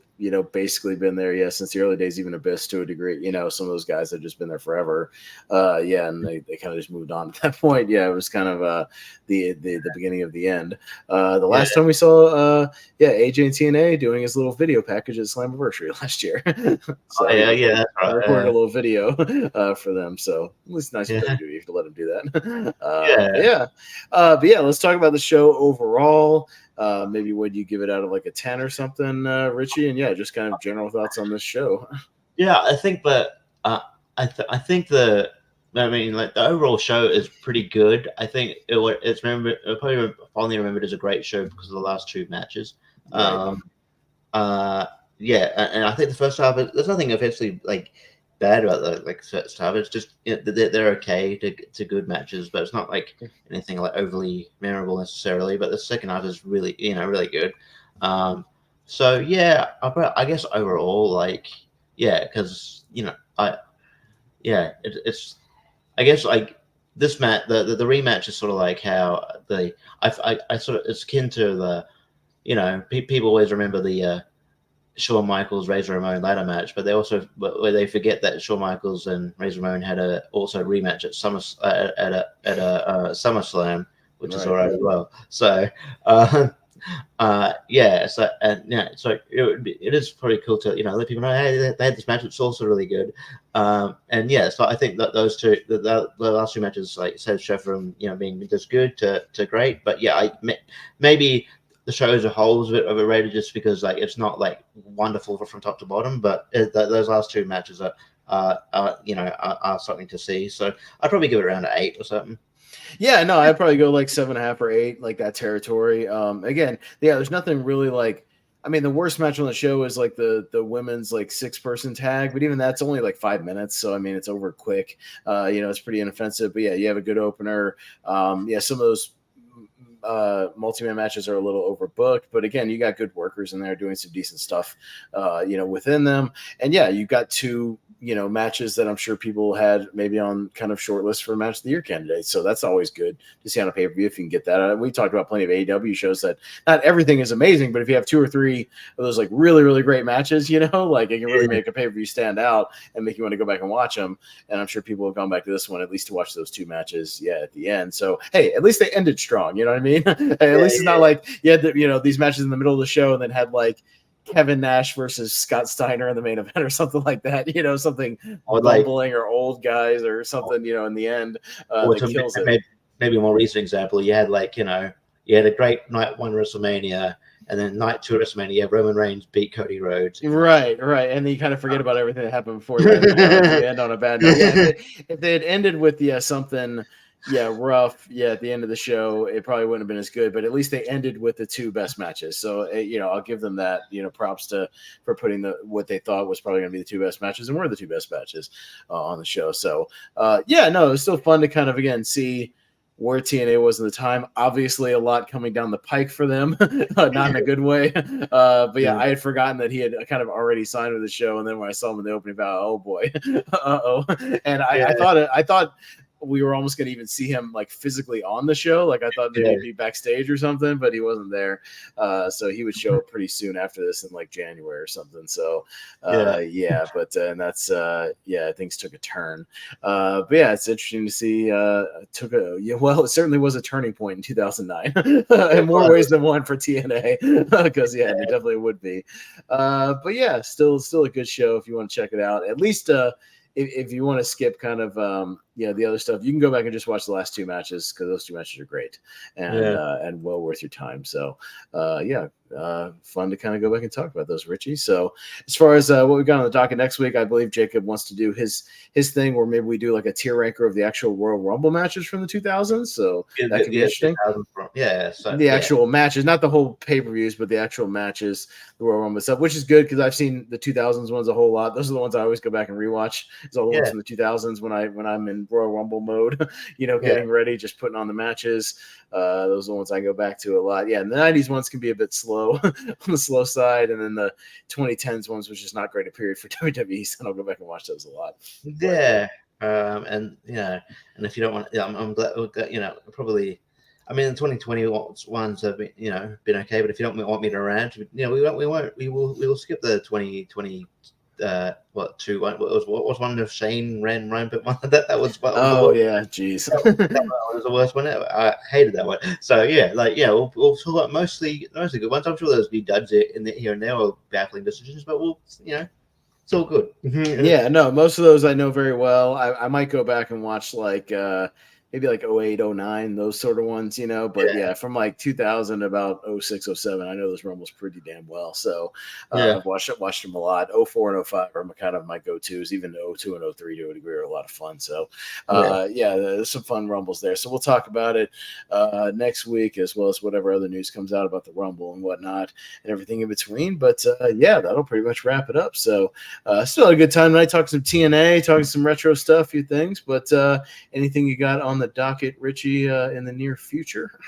basically been there, since the early days, even Abyss to a degree, some of those guys have just been there forever. And they kind of just moved on at that point. It was kind of the beginning of the end. The last time we saw, AJ and TNA doing his little video package at Slammiversary last year. So, that's right. I recorded a little video for them, so at least nice of them to do. You have to let them do that. But let's talk about the show overall. Maybe would you give it out of like a 10 or something, Richie? And just kind of general thoughts on this show. I think that I think the overall show is pretty good. I think it's probably fondly remembered as a great show because of the last two matches. Right. And I think the first half, there's nothing offensively like bad about the like first half. It's just they're okay to good matches, but it's not like anything like overly memorable necessarily. But the second half is really really good. I guess overall because it's I guess like this match the rematch is sort of like how I sort of it's akin to the people always remember the Shawn Michaels Razor Ramon ladder match, but they forget that Shawn Michaels and Razor Ramon had also rematch at SummerSlam, which is all right as well. So so it is pretty cool to let people know, hey, they had this match. It's also really good. So I think that those two the last two matches, like said, show from being just good to great. But maybe the show as a whole is a bit overrated just because like it's not like wonderful from top to bottom, but those last two matches are something to see. So I'd probably give it around an 8 or something. Yeah, no, I'd probably go like 7.5 or 8, like that territory. Again, yeah, there's nothing really like. I mean, the worst match on the show is like the women's like 6-person tag, but even that's only like 5 minutes. So I mean, it's over quick. It's pretty inoffensive. But yeah, you have a good opener. Yeah, some of those multi-man matches are a little overbooked, but again, you got good workers in there doing some decent stuff, within them. And yeah, you got two, matches that I'm sure people had maybe on kind of short list for match of the year candidates. So that's always good to see on a pay-per-view if you can get that. We talked about plenty of AEW shows that not everything is amazing, but if you have 2 or 3 of those like really, really great matches, like it can really make a pay-per-view stand out and make you want to go back and watch them. And I'm sure people have gone back to this one at least to watch those 2 matches, at the end. So hey, at least they ended strong. You know what I mean? At least it's not like you had these matches in the middle of the show and then had like Kevin Nash versus Scott Steiner in the main event or something like that, something bumbling or old guys or something, in the end that kills it. Maybe a more recent example, you had you had a great night 1 WrestleMania, and then night 2 WrestleMania, you have Roman Reigns beat Cody Rhodes. Right. And then you kind of forget about everything that happened before you end on a bad note. Yeah, if they had ended with something rough. Yeah, at the end of the show, it probably wouldn't have been as good, but at least they ended with the 2 best matches. So, I'll give them that, props for putting what they thought was probably going to be the 2 best matches, and were the 2 best matches on the show. So, it was still fun to kind of, again, see where TNA was at the time. Obviously, a lot coming down the pike for them, not in a good way. But yeah, I had forgotten that he had kind of already signed with the show, and then when I saw him in the opening bout, oh boy, and I thought we were almost going to even see him like physically on the show. Like I thought maybe he'd be backstage or something, but he wasn't there. So he would show up pretty soon after this in like January or something. So and that's things took a turn. But yeah, it's interesting to see. It certainly was a turning point in 2009 in more ways than one for TNA because it definitely would be. But yeah, still a good show if you want to check it out. At least if you want to skip kind of the other stuff, you can go back and just watch the last 2 matches because those 2 matches are great and well worth your time. So fun to kind of go back and talk about those, Richie. So as far as what we've got on the docket next week, I believe Jacob wants to do his thing where maybe we do like a tier ranker of the actual Royal Rumble matches from the 2000s. So that could be interesting. The actual matches, not the whole pay-per-views, but the actual matches, the Royal Rumble stuff, which is good because I've seen the 2000s ones a whole lot. Those are the ones I always go back and rewatch. It's all the ones from the 2000s when I'm in Royal Rumble mode, getting ready, just putting on the matches. Those are the ones I go back to a lot. Yeah, and the 90s ones can be a bit slow on the slow side, and then the 2010s ones was just not great a period for WWE, so I'll go back and watch those a lot. Yeah, and if you don't want, I'm glad, probably. I mean, the 2020 ones have been okay, but if you don't want me to rant, we will skip the 2020. What was one of Shane Rampant one? That was. Jeez, that was the worst one ever. I hated that one. So we'll talk about mostly good ones. I'm sure there's be duds here and there or baffling decisions, but it's all good. Yeah, no, most of those I know very well. I might go back and watch maybe like 08, 09, those sort of ones, but from like 2000 about 06, 07, I know those Rumbles pretty damn well. So I've watched them a lot. 04 and 05 are kind of my go-tos. Even 02 and 03 to a degree are a lot of fun. So there's some fun Rumbles there. So we'll talk about it next week, as well as whatever other news comes out about the Rumble and whatnot and everything in between. But that'll pretty much wrap it up. So still had a good time tonight, talking some TNA, talking some retro stuff, a few things, but anything you got on the docket, Richie, in the near future?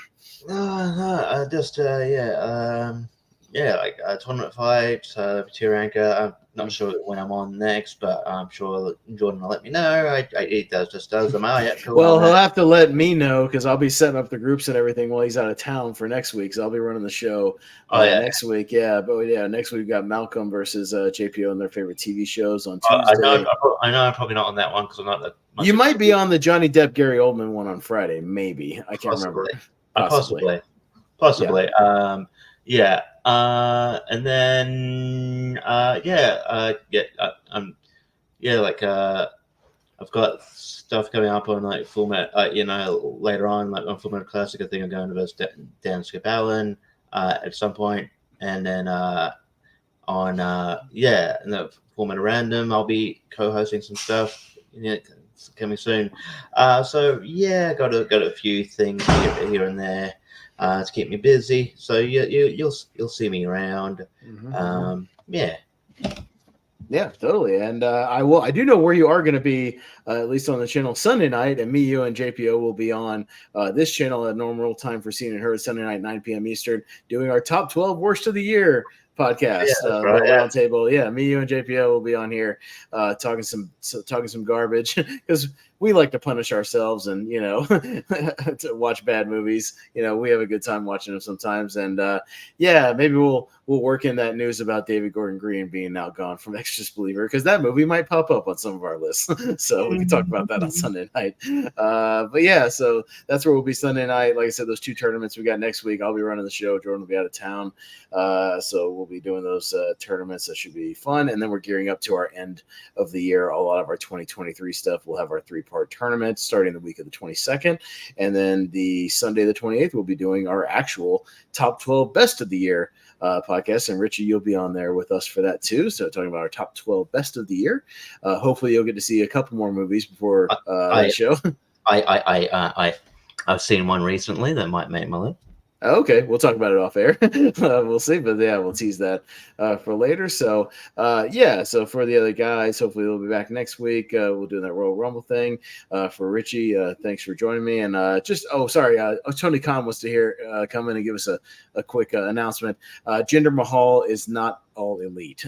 Tournament fights, tier ranker. I'm not sure when I'm on next, but I'm sure Jordan will let me know. He does them out. Well, he'll have to let me know because I'll be setting up the groups and everything while he's out of town for next week. So I'll be running the show next week. Yeah, but next week we've got Malcolm versus JPO and their favorite TV shows on Tuesday. I know I'm probably not on that one because I'm not. You might be on the Johnny Depp, Gary Oldman one on Friday, maybe. I can't remember. Possibly. And then I've got stuff coming up on format later on, on Format Classic. I think I'm going to versus Dan Skip Allen. at some point, and then on in the format of random, I'll be co-hosting some stuff. It's coming soon. So yeah, got a few things here and there to keep me busy. So you'll see me around. Yeah. Yeah, totally. And I do know where you are going to be, at least on the channel Sunday night. And me, you, and JPO will be on this channel at normal time for Seen and Heard Sunday night, 9 p.m. Eastern, doing our top 12 worst of the year podcast. Yeah, right, roundtable. Yeah, me, you, and JPO will be on here talking some garbage because we like to punish ourselves and to watch bad movies. We have a good time watching them sometimes. And maybe we'll work in that news about David Gordon Green being now gone from Exorcist Believer, because that movie might pop up on some of our lists. So we can talk about that on Sunday night. But yeah, so that's where we'll be Sunday night. Like I said, those 2 tournaments we got next week, I'll be running the show. Jordan will be out of town. So we'll be doing those tournaments. That should be fun. And then we're gearing up to our end of the year. A lot of our 2023 stuff. We'll have our 3-part tournament starting the week of the 22nd. And then the Sunday, the 28th, we'll be doing our actual top 12 best of the year podcast. And Richie, you'll be on there with us for that too. So talking about our top 12 best of the year. Hopefully you'll get to see a couple more movies before the show. I've seen one recently that might make my list. Okay, we'll talk about it off air. We'll see, but yeah, we'll tease that for later. So, so for the other guys, hopefully they'll be back next week. We'll do that Royal Rumble thing. For Richie, thanks for joining me. And Tony Khan wants to come in and give us a quick announcement. Jinder Mahal is not all elite.